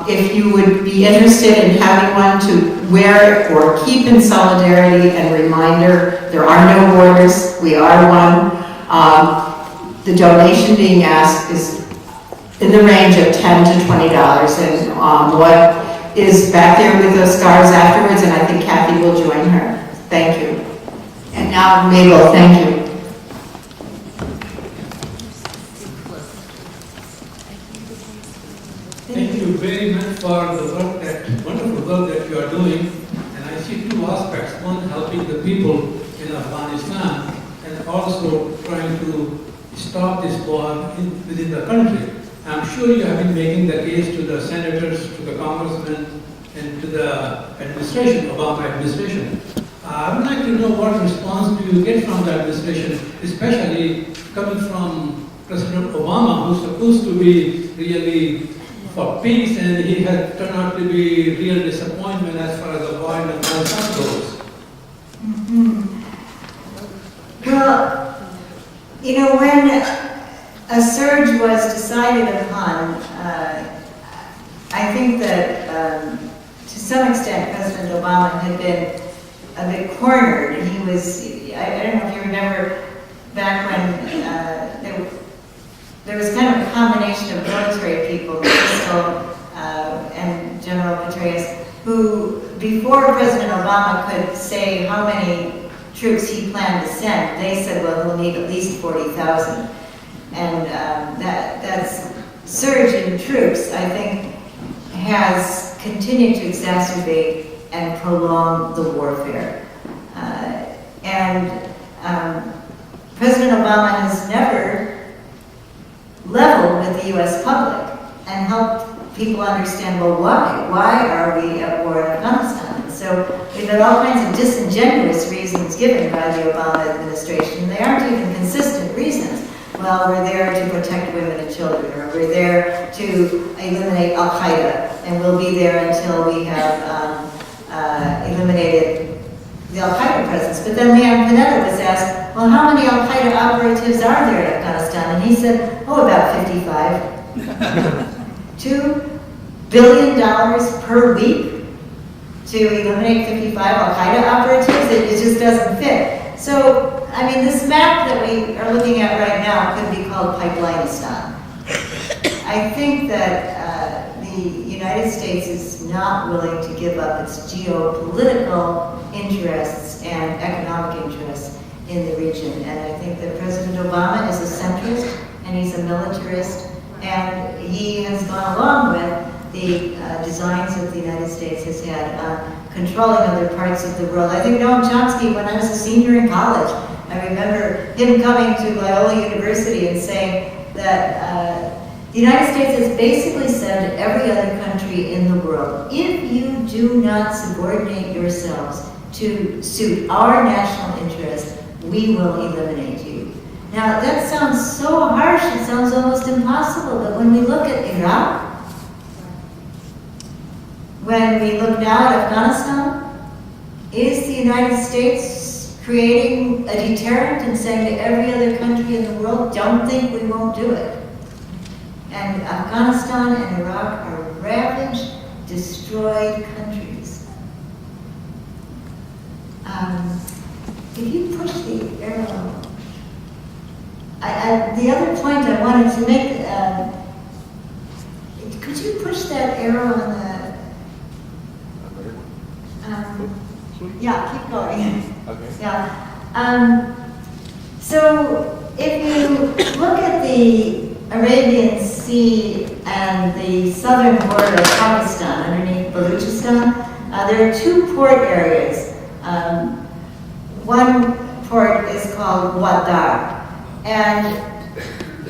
If you would be interested in having one to wear or keep in solidarity and reminder, there are no borders, we are one. The donation being asked is in the range of $10 to $20, and what is back there with those scarves afterwards, and I think Kathy will join her. Thank you. And now, Mabel, thank you. Thank you very much for the work wonderful work that you are doing. And I see two aspects. One, helping the people in Afghanistan, and also trying to stop this war within the country. I'm sure you have been making the case to the senators, to the congressmen, and to the administration, Obama administration. I would like to know what response do you get from the administration, especially coming from President Obama, who's supposed to be really for peace, and he has turned out to be real disappointment as far as the war in Afghanistan goes. Well, you know, when a surge was decided upon, I think that to some extent President Obama had been a bit cornered. He was, I don't know if you remember back when there was kind of a combination of military people, Crystal and General Petraeus, who before President Obama could say how many troops he planned to send, they said, well, he'll need at least 40,000. And that's surge in troops, I think, has continued to exacerbate and prolong the warfare. President Obama has never leveled with the U.S. public and helped people understand, well, why? Why are we at war in Afghanistan? And so we've had all kinds of disingenuous reasons given by the Obama administration. They aren't even consistent reasons. Well, we're there to protect women and children, or we're there to eliminate Al-Qaeda, and we'll be there until we have eliminated the Al-Qaeda presence. But then Leon Panetta was asked, well, how many Al-Qaeda operatives are there in Afghanistan? And he said, oh, about 55. $2 billion per week to eliminate 55 Al-Qaeda operatives? It just doesn't fit. So, I mean, this map that we are looking at right now could be called Pipelineistan. I think that the United States is not willing to give up its geopolitical interests and economic interests in the region. And I think that President Obama is a centrist and he's a militarist, and he has gone along with the designs that the United States has had on controlling other parts of the world. I think Noam Chomsky, when I was a senior in college, I remember him coming to Loyola University and saying that the United States has basically said to every other country in the world, if you do not subordinate yourselves to suit our national interest, we will eliminate you. Now, that sounds so harsh, it sounds almost impossible, but when we look at Iraq, when we look now at Afghanistan, is the United States creating a deterrent and saying to every other country in the world, don't think we won't do it? And Afghanistan and Iraq are ravaged, destroyed countries. If you push the arrow, the other point I wanted to make, could you push that arrow on the, yeah, keep going. Okay. Yeah. So if you look at the Arabian Sea and the southern border of Pakistan underneath Balochistan, there are two port areas. One port is called Wadar, and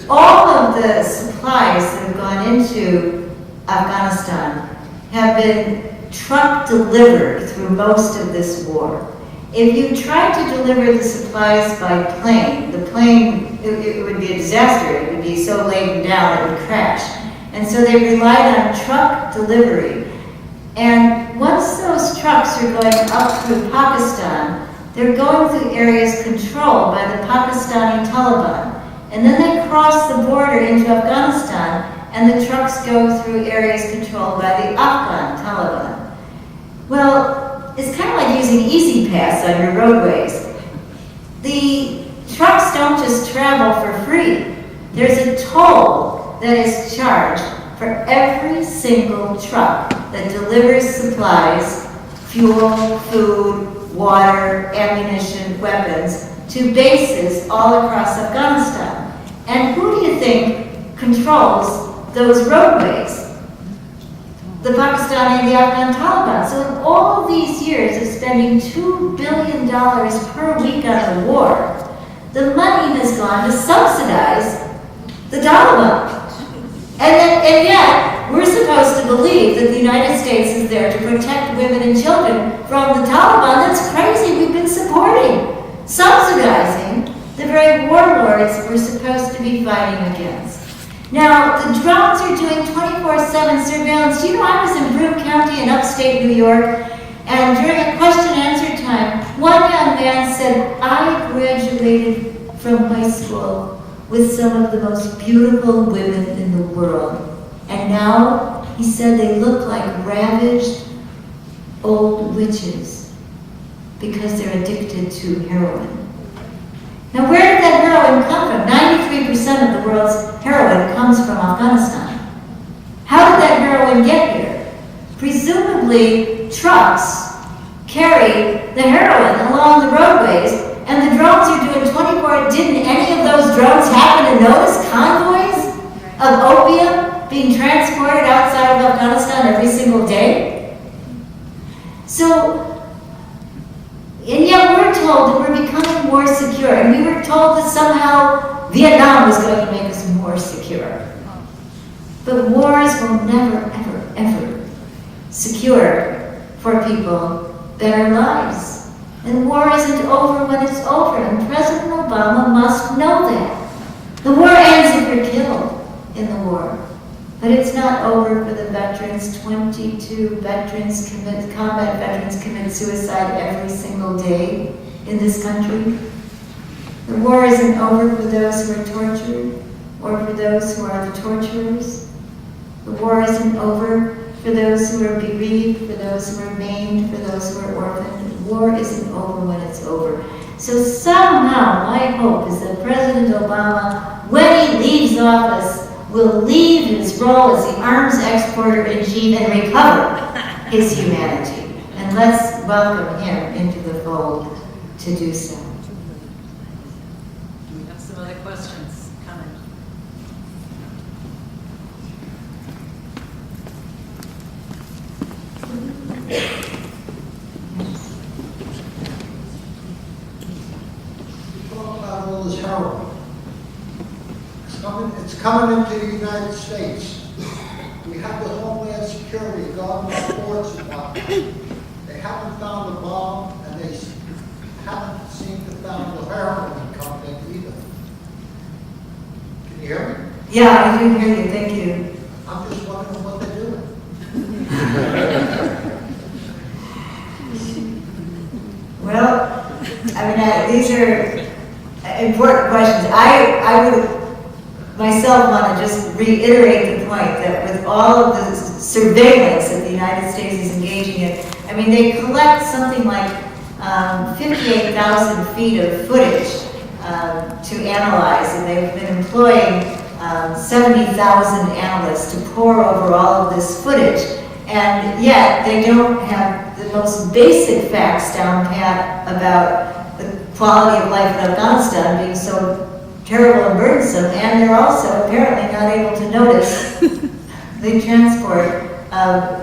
all of the supplies that have gone into Afghanistan have been truck delivered through most of this war. If you tried to deliver the supplies by plane, the plane, it would be a disaster. It would be so laden down it would crash. And so they relied on truck delivery. And once those trucks are going up through Pakistan, they're going through areas controlled by the Pakistani Taliban. And then they cross the border into Afghanistan, and the trucks go through areas controlled by the Afghan Taliban. Well, it's kind of like using Easy Pass on your roadways. The trucks don't just travel for free. There's a toll that is charged for every single truck that delivers supplies, fuel, food, water, ammunition, weapons, to bases all across Afghanistan. And who do you think controls those roadways? The Pakistani and the Afghan Taliban. So in all of these years of spending $2 billion per week on the war, the money has gone to subsidize the Taliban. And yet, we're supposed to believe that the United States is there to protect women and children from the Taliban. That's crazy. We've been supporting, subsidizing the very warlords we're supposed to be fighting against. Now, the drones are doing 24/7 surveillance. You know, I was in Broome County in upstate New York, and during a question-and-answer time, one young man said, I graduated from high school with some of the most beautiful women in the world. And now, he said they look like ravaged old witches because they're addicted to heroin. Now, where did that heroin come from? 93% of the world's heroin comes from Afghanistan. How did that heroin get here? Presumably, trucks carry the heroin along the roadways, and the drones are doing 24. Didn't any of those drones happen to notice convoys of opium being transported outside of Afghanistan every single day? So, and yet we're told that we're becoming more secure, and we were told that somehow Vietnam was going to make us more secure. But wars will never, ever, ever secure for people better lives. And war isn't over when it's over, and President Obama must know that. The war ends if you're killed in the war. But it's not over for the veterans. 22 combat veterans commit suicide every single day in this country. The war isn't over for those who are tortured or for those who are the torturers. The war isn't over for those who are bereaved, for those who are maimed, for those who are orphaned. War isn't over when it's over. So somehow my hope is that President Obama, when he leaves office, will leave his role as the arms exporter in chief and recover his humanity. And let's welcome him into the fold to do so. We have some other questions coming. Talk about all this heroin. It's coming into the United States. We have the Homeland Security guarding our ports and whatnot. They haven't found a bomb, and they haven't seemed to found the heroin coming in either. hear me? Yeah, I do hear you, thank you. I'm just wondering what they're doing. Well, I mean, these are important questions. I would myself want to just reiterate the point that with all of the surveillance that the United States is engaging in, I mean, they collect something like 58,000 feet of footage to analyze, and they've been employing 70,000 analysts to pore over all of this footage, and yet they don't have the most basic facts down pat about the quality of life in Afghanistan being so terrible and burdensome, and they're also apparently not able to notice the transport of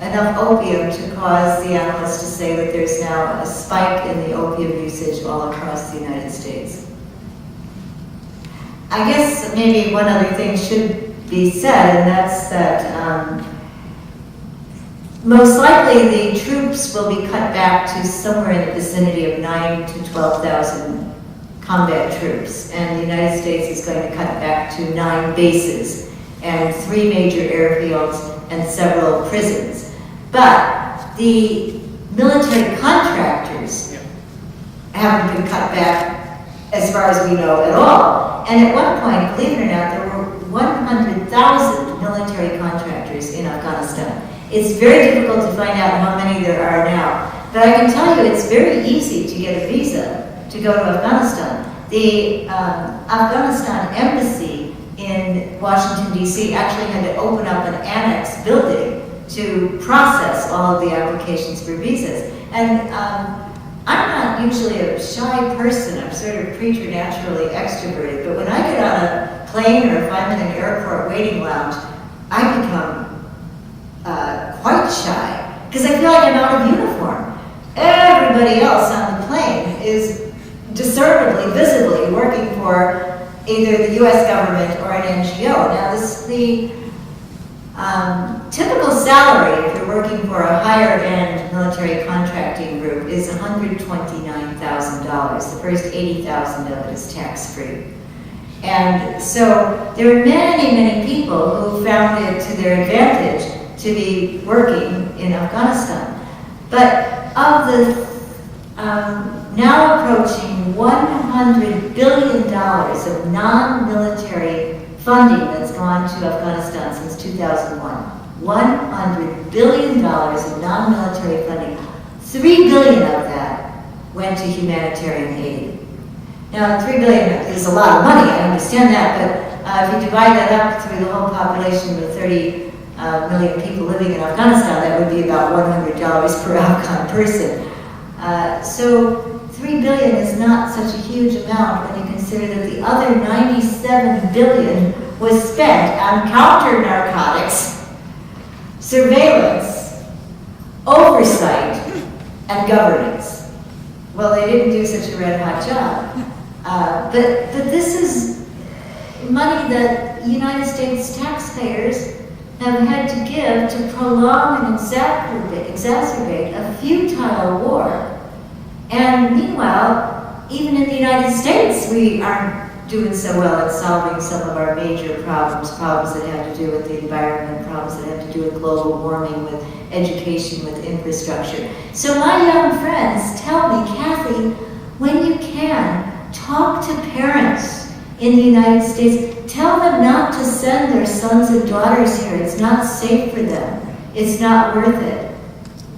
enough opium to cause the analysts to say that there's now a spike in the opium usage all across the United States. I guess maybe one other thing should be said, and that's that most likely the troops will be cut back to somewhere in the vicinity of 9,000 to 12,000 combat troops, and the United States is going to cut back to 9 bases and 3 major airfields and several prisons. But the military contractors haven't been cut back as far as we know at all. And at one point, believe it or not, there were 100,000 military contractors in Afghanistan. It's very difficult to find out how many there are now. But I can tell you it's very easy to get a visa to go to Afghanistan. The Afghanistan embassy in Washington, D.C. actually had to open up an annex building to process all of the applications for visas. And I'm not usually a shy person. I'm sort of preternaturally extroverted. But when I get on a plane or if I'm in an airport waiting lounge, I become quite shy because I feel like I'm out of uniform. Everybody else on the plane is discernibly, visibly working for either the U.S. government or an NGO. Now, the typical salary, if you're working for a higher-end military contracting group, is $129,000. The first $80,000 of it is tax-free. And so there are many, many people who found it to their advantage to be working in Afghanistan. But of the now approaching $100 billion of non-military funding that's gone to Afghanistan since 2001. $100 billion of non-military funding. $3 billion of that went to humanitarian aid. Now, $3 billion is a lot of money, I understand that, but if you divide that up through the whole population of 30 million people living in Afghanistan, that would be about $100 per Afghan person. So $3 billion is not such a huge amount when you consider that the other $97 billion was spent on counter-narcotics, surveillance, oversight, and governance. Well, they didn't do such a red-hot job. But this is money that United States taxpayers have had to give to prolong and exacerbate a futile war. And meanwhile, even in the United States, we aren't doing so well at solving some of our major problems that have to do with the environment, problems that have to do with global warming, with education, with infrastructure. So my young friends tell me, Kathy, when you can, talk to parents in the United States. Tell them not to send their sons and daughters here. It's not safe for them. It's not worth it.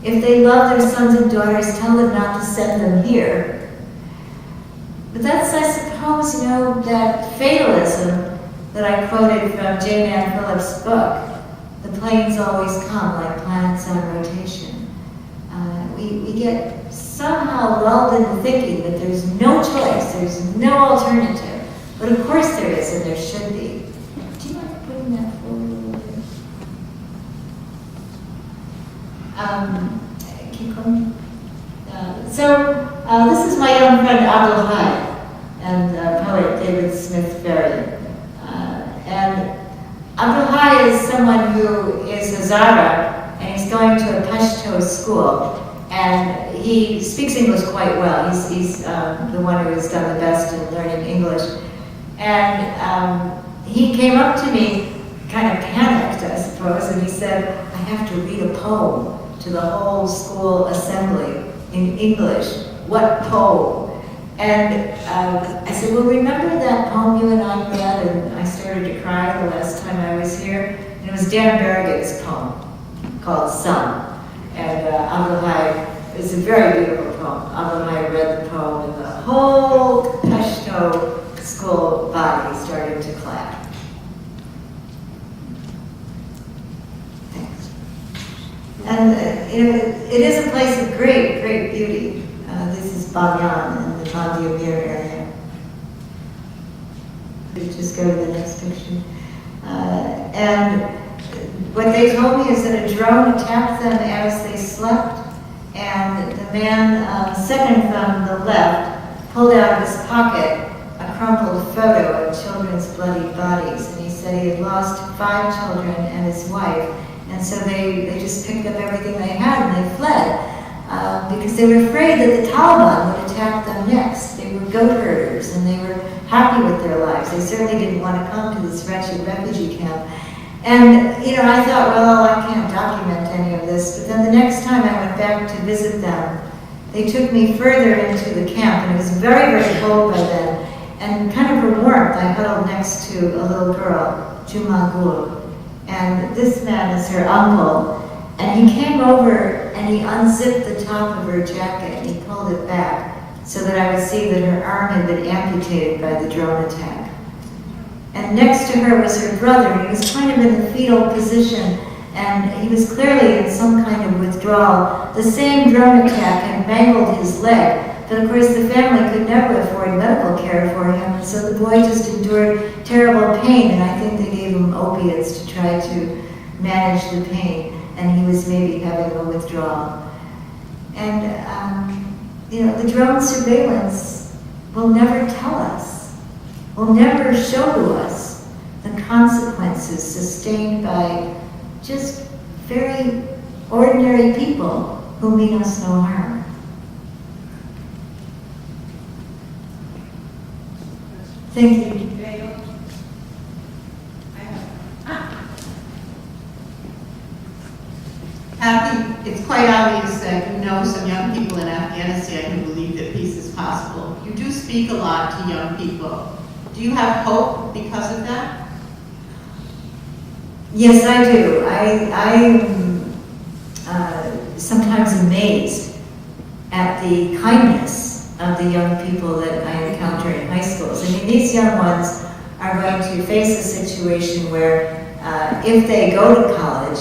If they love their sons and daughters, tell them not to send them here. But that's, I suppose, that fatalism that I quoted from J. Man Phillips' book. The planes always come like planets on rotation. We get somehow lulled into thinking that there's no choice, there's no alternative. But of course there is, and there should be. Do you mind putting that forward a little bit? Keep going. This is my young friend Abdul Hai and poet David Smith Ferry. And Abdul Hai is someone who is a Zara, and he's going to a Pashto school. And he speaks English quite well. He's the one who has done the best in learning English. And he came up to me, kind of panicked, I suppose, and he said, I have to read a poem to the whole school assembly in English. What poem? And I said, well, remember that poem you and I read? And I started to cry the last time I was here. And it was Dan Berrigan's poem called Sun. And Abdulhai, it's a very beautiful poem. Abdulhai read the poem, and the whole Pashto school body started to clap. Thanks. And it is a place of great, great beauty. This is Banyan in the Bandi Amir area. Could you just go to the next picture? And what they told me is that a drone attacked them as they slept, and the man second from the left pulled out of his pocket a crumpled photo of children's bloody bodies, and he said he had lost 5 children and his wife, and so they just picked up everything they had and they fled. Because they were afraid that the Taliban would attack them next. They were goat herders and they were happy with their lives. They certainly didn't want to come to this wretched refugee camp. And, I thought, well, I can't document any of this. But then the next time I went back to visit them, they took me further into the camp, and it was very, very cold by then. And kind of for warmth, I huddled next to a little girl, Juma Gul. And this man is her uncle. And he came over and he unzipped the top of her jacket and he pulled it back so that I would see that her arm had been amputated by the drone attack. And next to her was her brother, and he was kind of in the fetal position, and he was clearly in some kind of withdrawal. The same drone attack had mangled his leg, but of course the family could never afford medical care for him, and so the boy just endured terrible pain, and I think they gave him opiates to try to manage the pain. And he was maybe having a withdrawal. And, the drone surveillance will never tell us, will never show to us the consequences sustained by just very ordinary people who mean us no harm. Thank you. Happy, it's quite obvious that you know some young people in Afghanistan who believe that peace is possible. You do speak a lot to young people. Do you have hope because of that? Yes, I do. I'm sometimes amazed at the kindness of the young people that I encounter in high schools. I mean, these young ones are going to face a situation where if they go to college,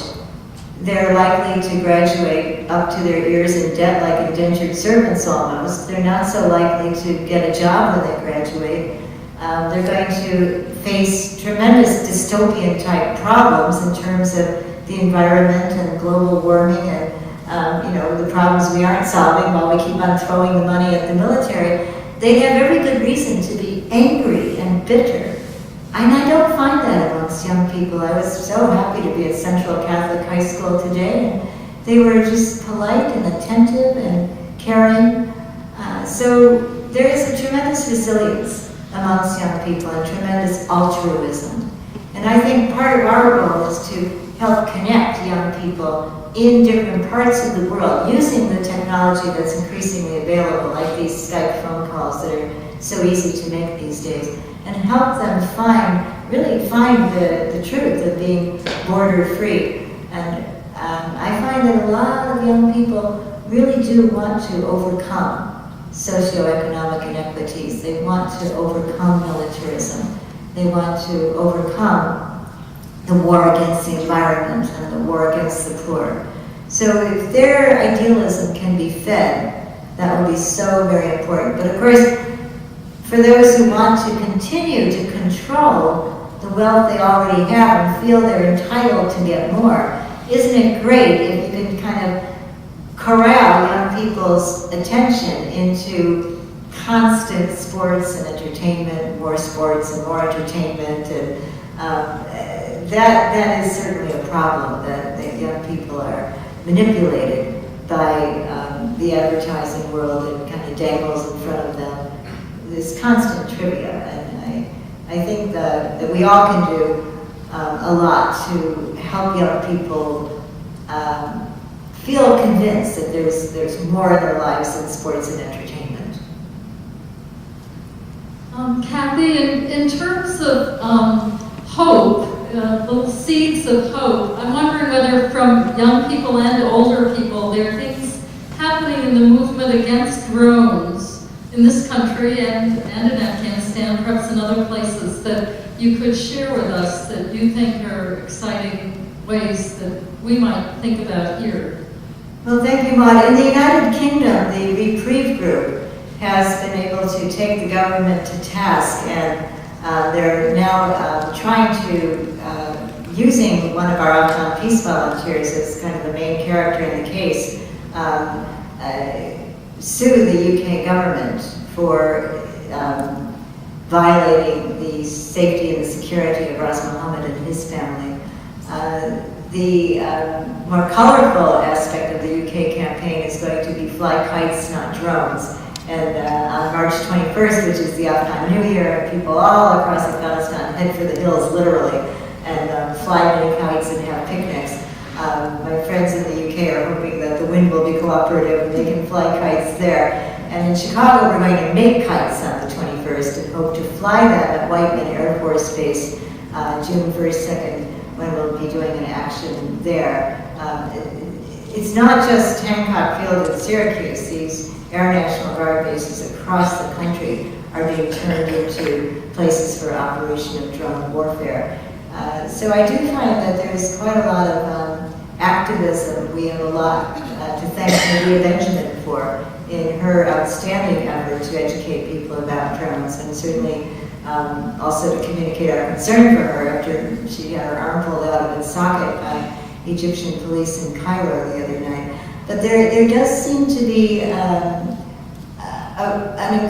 they're likely to graduate up to their ears in debt like indentured servants almost. They're not so likely to get a job when they graduate. They're going to face tremendous dystopian type problems in terms of the environment and global warming and the problems we aren't solving while we keep on throwing the money at the military. They have every good reason to be angry and bitter. And I don't find that amongst young people. I was so happy to be at Central Catholic High School today, and they were just polite and attentive and caring. So there is a tremendous resilience amongst young people and tremendous altruism. And I think part of our role is to help connect young people in different parts of the world using the technology that's increasingly available, like these Skype phone calls that are so easy to make these days, and help them really find the truth of being border-free. And I find that a lot of young people really do want to overcome socioeconomic inequities. They want to overcome militarism. They want to overcome the war against the environment and the war against the poor. So if their idealism can be fed, that would be so very important. But of course, for those who want to continue to control the wealth they already have and feel they're entitled to get more, isn't it great if you can kind of corral young people's attention into constant sports and entertainment, more sports and more entertainment, and that is certainly a problem, that young people are manipulated by the advertising world and kind of dangles in front of them this constant trivia. And I think that we all can do a lot to help young people feel convinced that there's more in their lives than sports and entertainment. Kathy, in terms of hope, little seeds of hope, I'm wondering whether from young people and older people, there are things happening in the movement against drones in this country and in Afghanistan, perhaps in other places, that you could share with us that you think are exciting ways that we might think about here. Well, thank you, Maud. In the United Kingdom, the Reprieve Group has been able to take the government to task, and they're now trying to, using one of our Afghan peace volunteers as kind of the main character in the case, sue the UK government for violating the safety and the security of Ras Mohammed and his family. The more colorful aspect of the UK campaign is going to be fly kites, not drones. And on March 21st, which is the Afghan New Year, people all across Afghanistan head for the hills, literally, and fly many kites and have picnics. My friends in the UK are hoping that the wind will be cooperative and they can fly kites there. And in Chicago, we're going to make kites on the 21st and hope to fly them at Whiteman Air Force Base June 1st, 2nd, when we'll be doing an action there. It's not just Hancock Field in Syracuse. These Air National Guard bases across the country are being turned into places for operation of drone warfare. So I do find that there's quite a lot of activism. We have a lot to thank Maria Benjamin for in her outstanding effort to educate people about drones, and certainly also to communicate our concern for her after she had her arm pulled out of its socket by Egyptian police in Cairo the other night. But there does seem to be an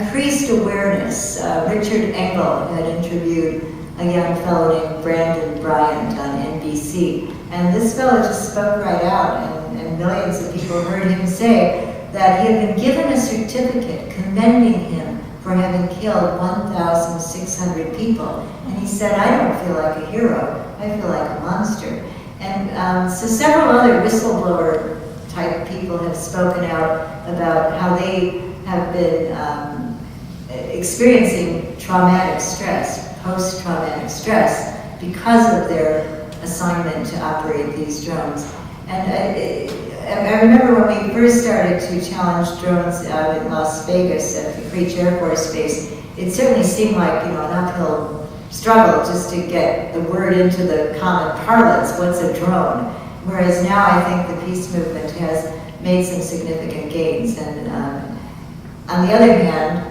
increased awareness. Richard Engel had interviewed a young fellow named Brandon Bryant on NBC, and this fellow just spoke right out, and millions of people heard him say that he had been given a certificate commending him for having killed 1,600 people. And he said, "I don't feel like a hero, I feel like a monster." And so several other whistleblower type people have spoken out about how they have been experiencing traumatic stress, post-traumatic stress, because of their assignment to operate these drones. And I remember when we first started to challenge drones out in Las Vegas at the Creech Air Force Base, it certainly seemed like, an uphill struggle just to get the word into the common parlance, what's a drone? Whereas now I think the peace movement has made some significant gains. And on the other hand,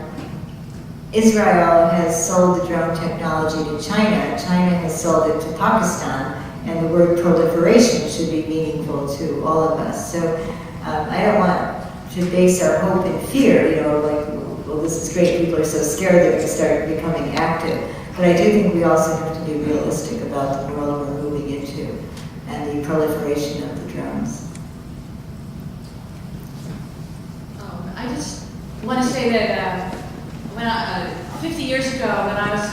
Israel has sold the drone technology to China. China has sold it to Pakistan. And the word proliferation should be meaningful to all of us. So I don't want to base our hope in fear, like, well, this is great, people are so scared they're going to start becoming active. But I do think we also have to be realistic about the world we're moving into and the proliferation of the drones. I just want to say that when 50 years ago, when I was,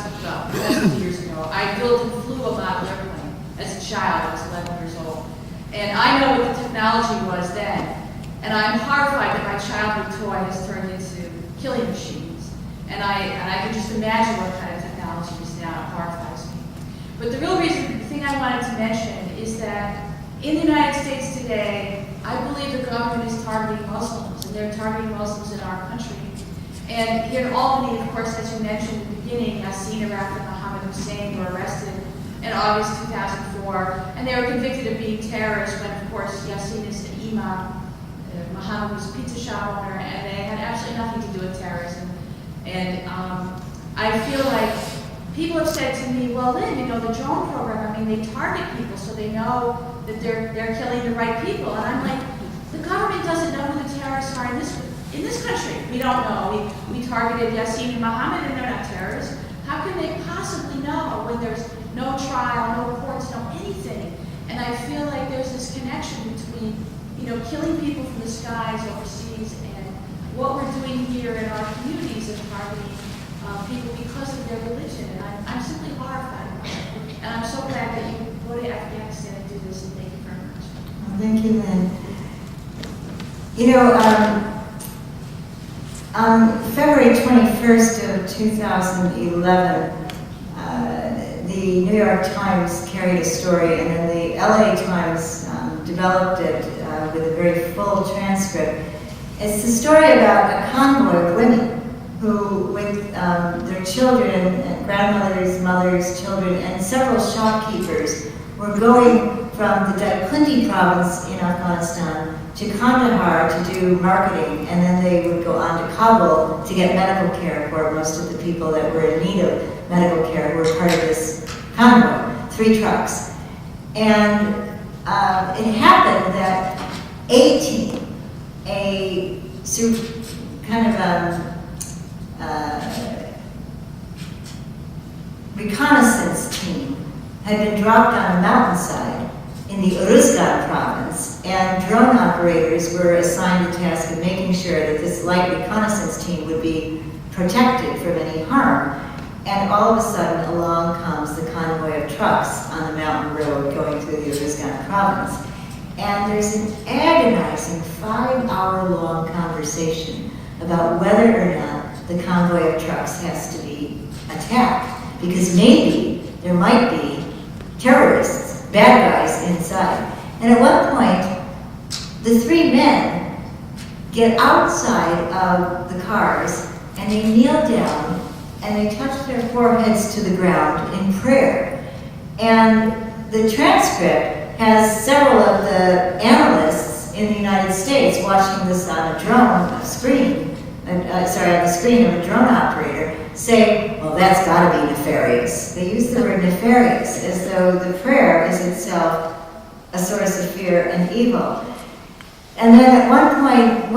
50 years ago, I built and flew a model airplane. As a child, I was 11 years old. And I know what the technology was then. And I'm horrified that my childhood toy has turned into killing machines. And I can just imagine what kind of technology is now. It horrifies me. But the real reason, the thing I wanted to mention is that in the United States today, I believe the government is targeting Muslims, and they're targeting Muslims in our country. And here in Albany, of course, as you mentioned in the beginning, Yasin Arafat and Mohammed Hussein were arrested in August 2004, and they were convicted of being terrorists when, of course, Yasin is an imam, Mohammed was a pizza shop owner, and they had absolutely nothing to do with terrorism. And I feel like people have said to me, well, Lynn, the drone program, they target people so they know that they're killing the right people. And I'm like, the government doesn't know who the terrorists are in this country. We don't know. We targeted Yasin and Mohammed, and they're not terrorists. How can they possibly know when there's no trial, no reports, no anything? And I feel like there's this connection between, killing people from the skies overseas and what we're doing here in our communities of targeting people because of their religion, and I'm simply horrified by it. And I'm so glad that you go to Afghanistan and do this, and thank you very much. Well, thank you, Lynn. You know, on February 21st of 2011, the New York Times carried a story, and then the LA Times developed it with a very full transcript. It's the story about a convoy of women who, with their children and grandmothers, mothers, children, and several shopkeepers, were going from the Daikundi province in Afghanistan to Kandahar to do marketing, and then they would go on to Kabul to get medical care for most of the people that were in need of medical care who were part of this convoy, 3 trucks. And it happened that A-Team, a kind of reconnaissance team, had been dropped on a mountainside in the Uruzgan province, and drone operators were assigned the task of making sure that this light reconnaissance team would be protected from any harm. And all of a sudden, along comes the convoy of trucks on the mountain road going through the Uruzgan province. And there's an agonizing 5-hour-long conversation about whether or not the convoy of trucks has to be attacked, because maybe there might be terrorists, bad guys inside. And at one point, the 3 men get outside of the cars and they kneel down and they touch their foreheads to the ground in prayer. And the transcript has several of the analysts in the United States watching this on a screen of a drone operator, say, well, that's got to be nefarious. They use the word nefarious as though the prayer is itself a source of fear and evil. And then at one point,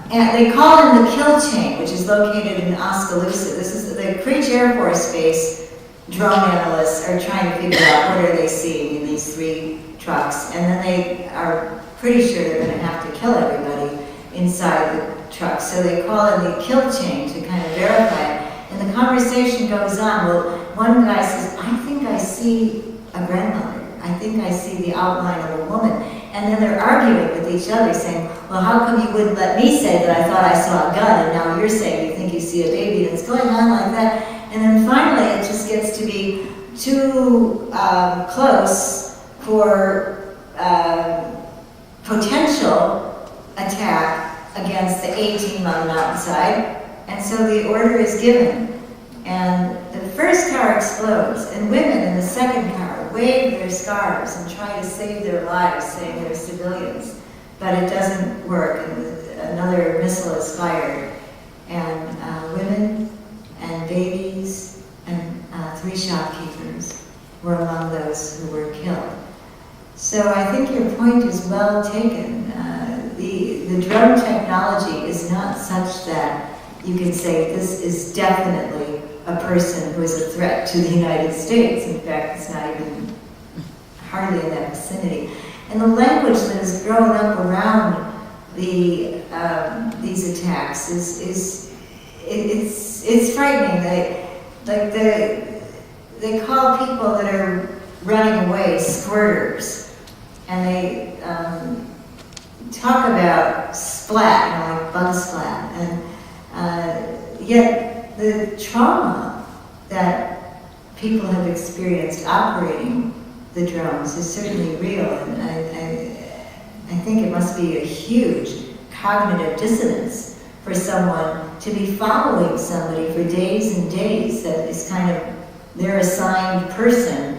they call in the kill chain, which is located in Oskaloosa. This is the Creech Air Force Base. Drone analysts are trying to figure out what are they seeing in these 3 trucks, and then they are pretty sure they're going to have to kill everybody inside the trucks. So they call in the kill chain to kind of verify it. And the conversation goes on. Well, one guy says, I think I see a grandmother. I think I see the outline of a woman. And then they're arguing with each other, saying, well, how come you wouldn't let me say that I thought I saw a gun, and now you're saying you think you see a baby? And it's going on like that. And then finally, it just gets to be too close for potential attack against the A-Team on the mountainside. And so the order is given. And the first car explodes, and women in the second car wave their scarves and try to save their lives, saying they're civilians. But it doesn't work, and another missile is fired. And women and babies and 3 shopkeepers were among those who were killed. So I think your point is well taken. The drone technology is not such that you can say this is definitely a person who is a threat to the United States. In fact, it's not even hardly in that vicinity. And the language that has grown up around these attacks it's frightening. They call people that are running away squirters, and they talk about splat, like bug splat, and yet the trauma that people have experienced operating the drones is certainly real, and I think it must be a huge cognitive dissonance for someone to be following somebody for days and days that is kind of their assigned person,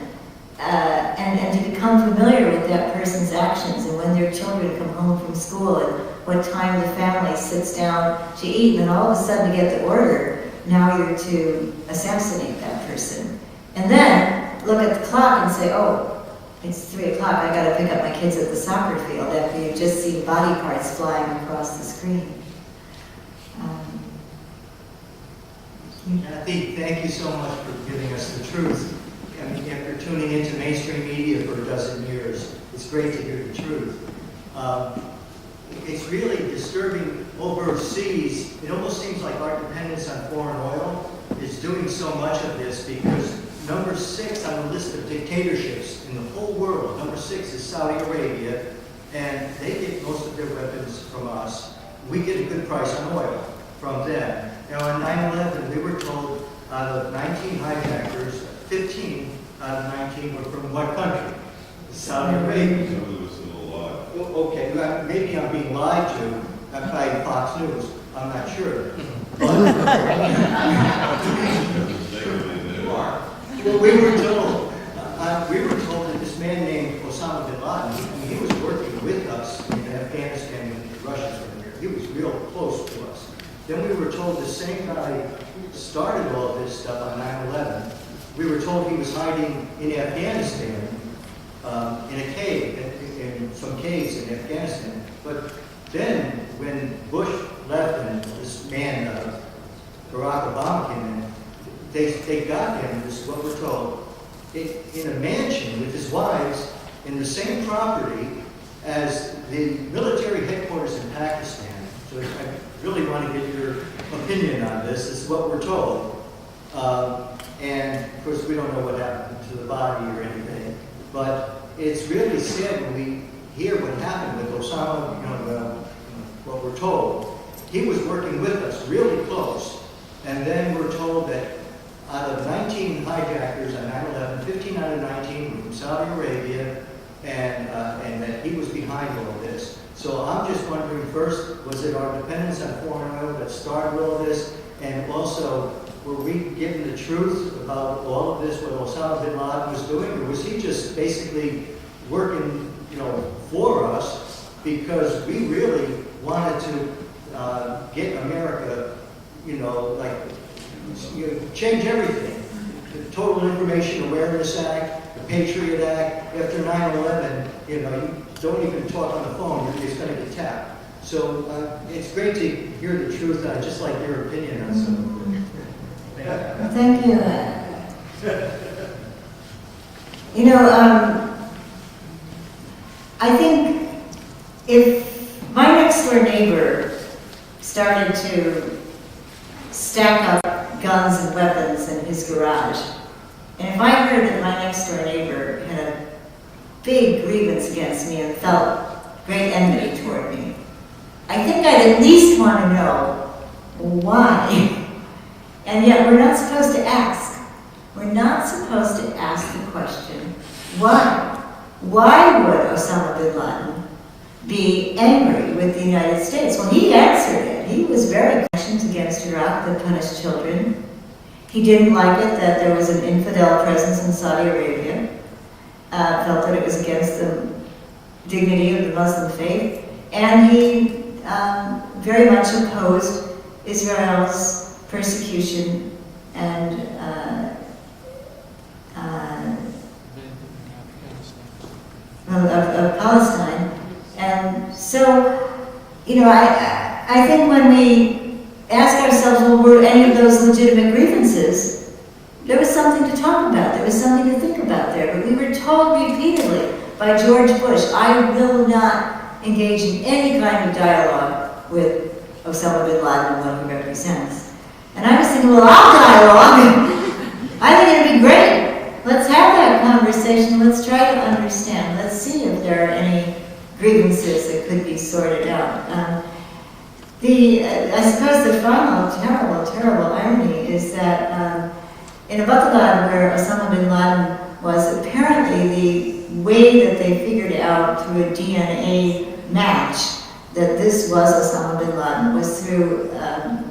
and to become familiar with that person's actions, and when their children come home from school and what time the family sits down to eat, and then all of a sudden to get the order, now you're to assassinate that person. And then look at the clock and say, oh, it's 3 o'clock, I gotta pick up my kids at the soccer field, after you've just seen body parts flying across the screen. Kathy, thank you so much for giving us the truth. I mean, after tuning into mainstream media for a dozen years, it's great to hear the truth. It's really disturbing overseas. It almost seems like our dependence on foreign oil is doing so much of this because number 6 on the list of dictatorships in the whole world, number 6 is Saudi Arabia, and they get most of their weapons from us. We get a good price on oil from them. Now on 9/11, we were told out of 19 hijackers, 15 out of 19 were from what country? Saudi Arabia. Well, okay, well, maybe I'm being lied to by Fox News. I'm not sure. But, well, we were told that this man named Osama bin Laden, I mean, he was working with us in Afghanistan when the Russians were there. He was real close to us. Then we were told the same guy started all of this stuff on 9/11. We were told he was hiding in Afghanistan, in a cave, in some caves in Afghanistan. But then, when Bush left and this man, Barack Obama, came in, they got him, this is what we're told, in a mansion with his wives in the same property as the military headquarters in Pakistan. So I really want to get your opinion on this. This is what we're told. And of course, we don't know what happened to the body or anything. But it's really sad when we hear what happened with Osama, what we're told. He was working with us really close. And then we're told that out of 19 hijackers on 9/11, 15 out of 19 were from Saudi Arabia, and that he was behind all of this. So I'm just wondering, first, was it our dependence on foreign oil that started all of this? And also, were we given the truth about all of this, what Osama bin Laden was doing? Or was he just basically working, for us because we really wanted to get America, change everything. The Total Information Awareness Act, the Patriot Act, after 9/11, you don't even talk on the phone, you're just going to get tapped. So it's great to hear the truth. I'd just like your opinion on some of it. Thank you. I think if my next door neighbor started to stack up guns and weapons in his garage, and if I heard that my next door neighbor had a big grievance against me and felt great enmity toward me, I think I'd at least want to know why. And yet we're not supposed to ask. We're not supposed to ask the question, why? Why would Osama bin Laden be angry with the United States? Well, he answered it. He was very questions against Iraq that punished children. He didn't like it that there was an infidel presence in Saudi Arabia. Felt that it was against the dignity of the Muslim faith. And he very much opposed Israel's persecution and of Palestine. And so, I think when we ask ourselves, well, were any of those legitimate grievances, there was something to talk about, there was something to think about there. But we were told repeatedly by George Bush, I will not engage in any kind of dialogue with Osama bin Laden and what he represents. And I was thinking, well, I'll dialogue. I think it'd be great. Let's have that conversation. Let's try to understand. Let's see if there are any grievances that could be sorted out. I suppose the final terrible irony is that in Afghanistan, where Osama bin Laden was, apparently the way that they figured out through a DNA match that this was Osama bin Laden was through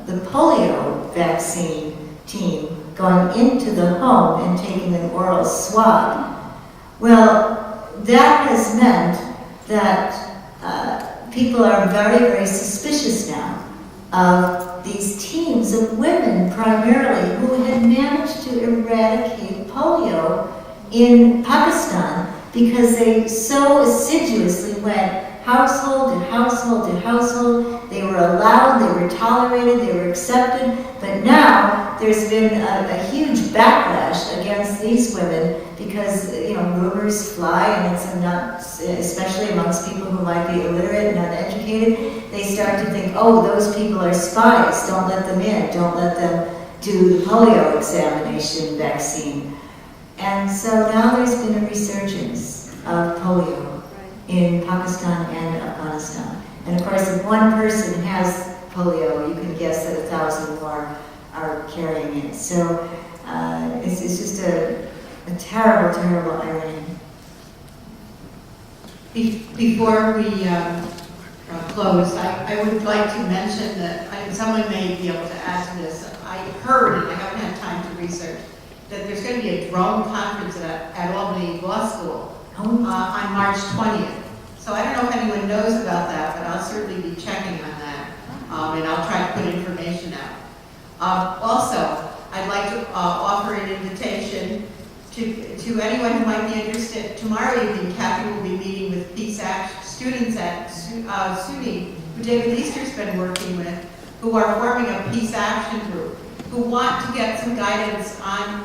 the polio vaccine team going into the home and taking an oral swab. Well, that has meant that people are very, very suspicious now of these teams of women primarily who had managed to eradicate polio in Pakistan because they so assiduously went household to household to household. They were allowed, they were tolerated, they were accepted, but now there's been a huge backlash against these women because, rumors fly, and it's not, especially amongst people who might be illiterate and uneducated, they start to think, oh, those people are spies, don't let them in, don't let them do the polio examination vaccine. And so now there's been a resurgence of polio in Pakistan and Afghanistan. And of course, if one person has polio, you can guess that 1,000 more are carrying it. So it's just a terrible, terrible irony. Before we close, I would like to mention that someone may be able to add to this. I heard, and I haven't had time to research, that there's going to be a drone conference at Albany Law School on March 20th. So I don't know if anyone knows about that, but I'll certainly be checking on that, and I'll try to put information out. Also, I'd like to offer an invitation to anyone who might be interested. Tomorrow evening, Kathy will be meeting with Peace Act students at SUNY, who David Easter's been working with, who are forming a peace action group, who want to get some guidance on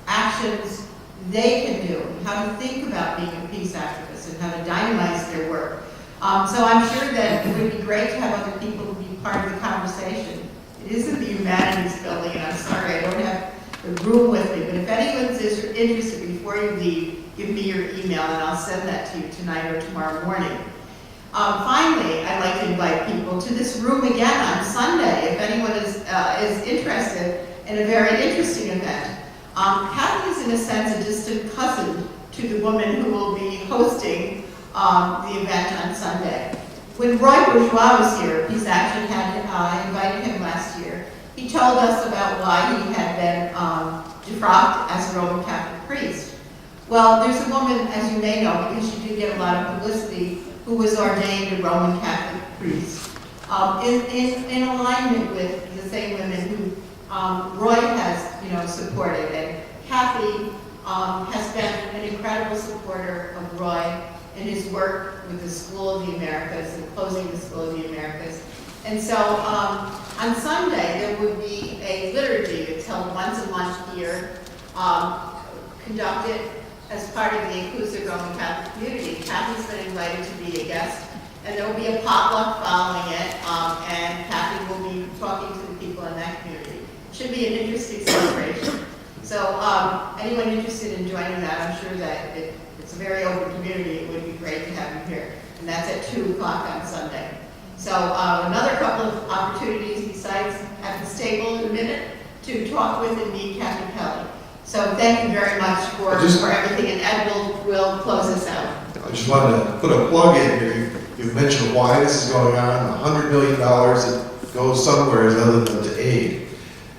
actions they can do, how to think about being a peace activist and how to dynamize their work. So I'm sure that it would be great to have other people be part of the conversation. It is in the Humanities Building, and I'm sorry I don't have the room with me, but if anyone's interested, before you leave, give me your email and I'll send that to you tonight or tomorrow morning. Finally, I'd like to invite people to this room again on Sunday, if anyone is interested in a very interesting event. Kathy is, in a sense, a distant cousin to the woman who will be hosting the event on Sunday. When Roy Bourgeois was here, Peace Action had invited him last year. He told us about why he had been defrocked as a Roman Catholic priest. Well, there's a woman, as you may know, because she did get a lot of publicity, who was ordained a Roman Catholic priest, in alignment with the same women who Roy has, supported. And Kathy has been an incredible supporter of Roy in his work with the School of the Americas and closing the School of the Americas. And so on Sunday, there would be a liturgy that's held once a month here, conducted as part of the inclusive Roman Catholic community. Kathy's been invited to be a guest, and there will be a potluck following it, and Kathy will be talking to the people in that community. It should be an interesting celebration. So anyone interested in joining that, I'm sure that it's a very open community. It would be great to have you here. And that's at 2 o'clock on Sunday. So another couple of opportunities besides at this table in a minute to talk with and meet Kathy Kelly. So thank you very much for everything, and Ed will close us out. I just wanted to put a plug in here. You mentioned why this is going on. $100 million that goes somewhere other than to aid.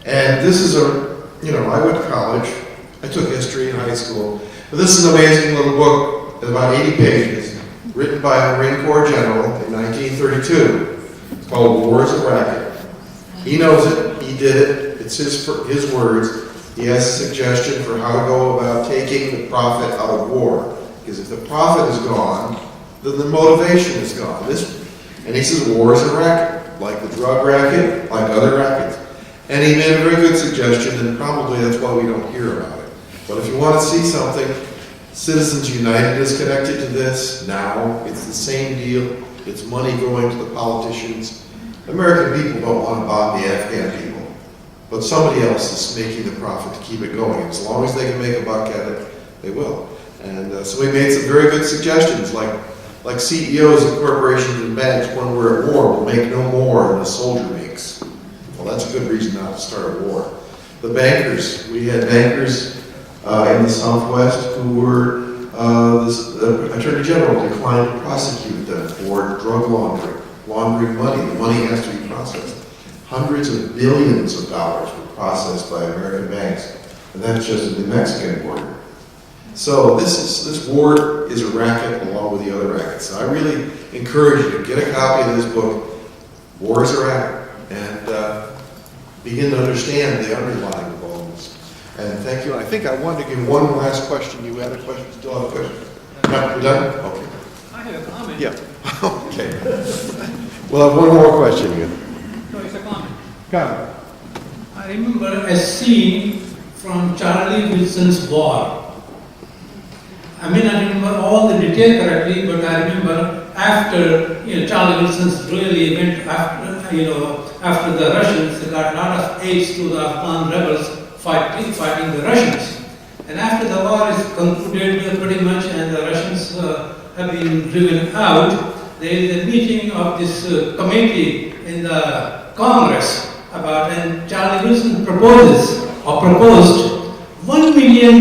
And this is I went to college. I took history in high school. But this is an amazing little book, about 80 pages, written by a Marine Corps general in 1932. It's called War is a Racket. He knows it. He did it. It's his words. He has a suggestion for how to go about taking the profit out of war. Because if the profit is gone, then the motivation is gone. And he says war is a racket, like the drug racket, like other rackets. And he made a very good suggestion, and probably that's why we don't hear about it. But if you want to see something, Citizens United is connected to this now. It's the same deal. It's money going to the politicians. American people don't want to bomb the Afghan people, but somebody else is making the profit to keep it going. As long as they can make a buck at it, they will. And so we made some very good suggestions, like CEOs of corporations and banks, when we're at war, will make no more than a soldier makes. Well, that's a good reason not to start a war. The bankers, we had bankers in the Southwest who were, the Attorney General declined to prosecute them for drug laundering money. The money has to be processed. Hundreds of billions of dollars were processed by American banks, and that's just in the Mexican border. So this war is a racket along with the other rackets. So I really encourage you to get a copy of this book, War is a Racket, and begin to understand the underlying of all this. And thank you. I think I wanted to give one last question. You had a question? Still have a question? No, we're done? Okay. I have a comment. Yeah. Okay. We'll have one more question here. No, it's a comment. Comment. I remember a scene from Charlie Wilson's War. I may not remember all the detail correctly, but I remember after, Charlie Wilson's really went after, after the Russians, they got a lot of aids to the Afghan rebels fighting the Russians. And after the war is concluded pretty much and the Russians have been driven out, there is a meeting of this committee in the Congress about, and Charlie Wilson proposed $1 million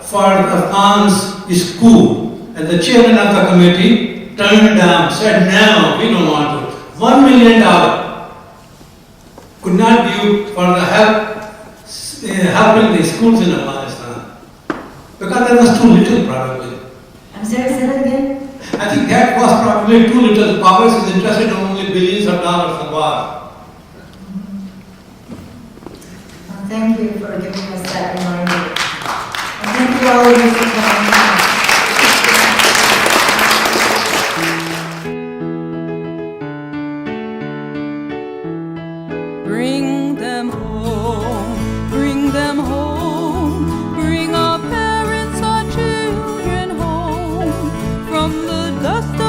for Afghans school. And the chairman of the committee turned down, said, no, we don't want to. $1 million could not be for the helping the schools in Afghanistan. Because that was too little, probably. I'm sorry, say that again? I think that was probably too little. Congress is interested in only billions of dollars a war. Well, thank you for giving us that reminder. And thank you all of you for coming. Bring them home, bring them home, bring our parents, our children home from the dust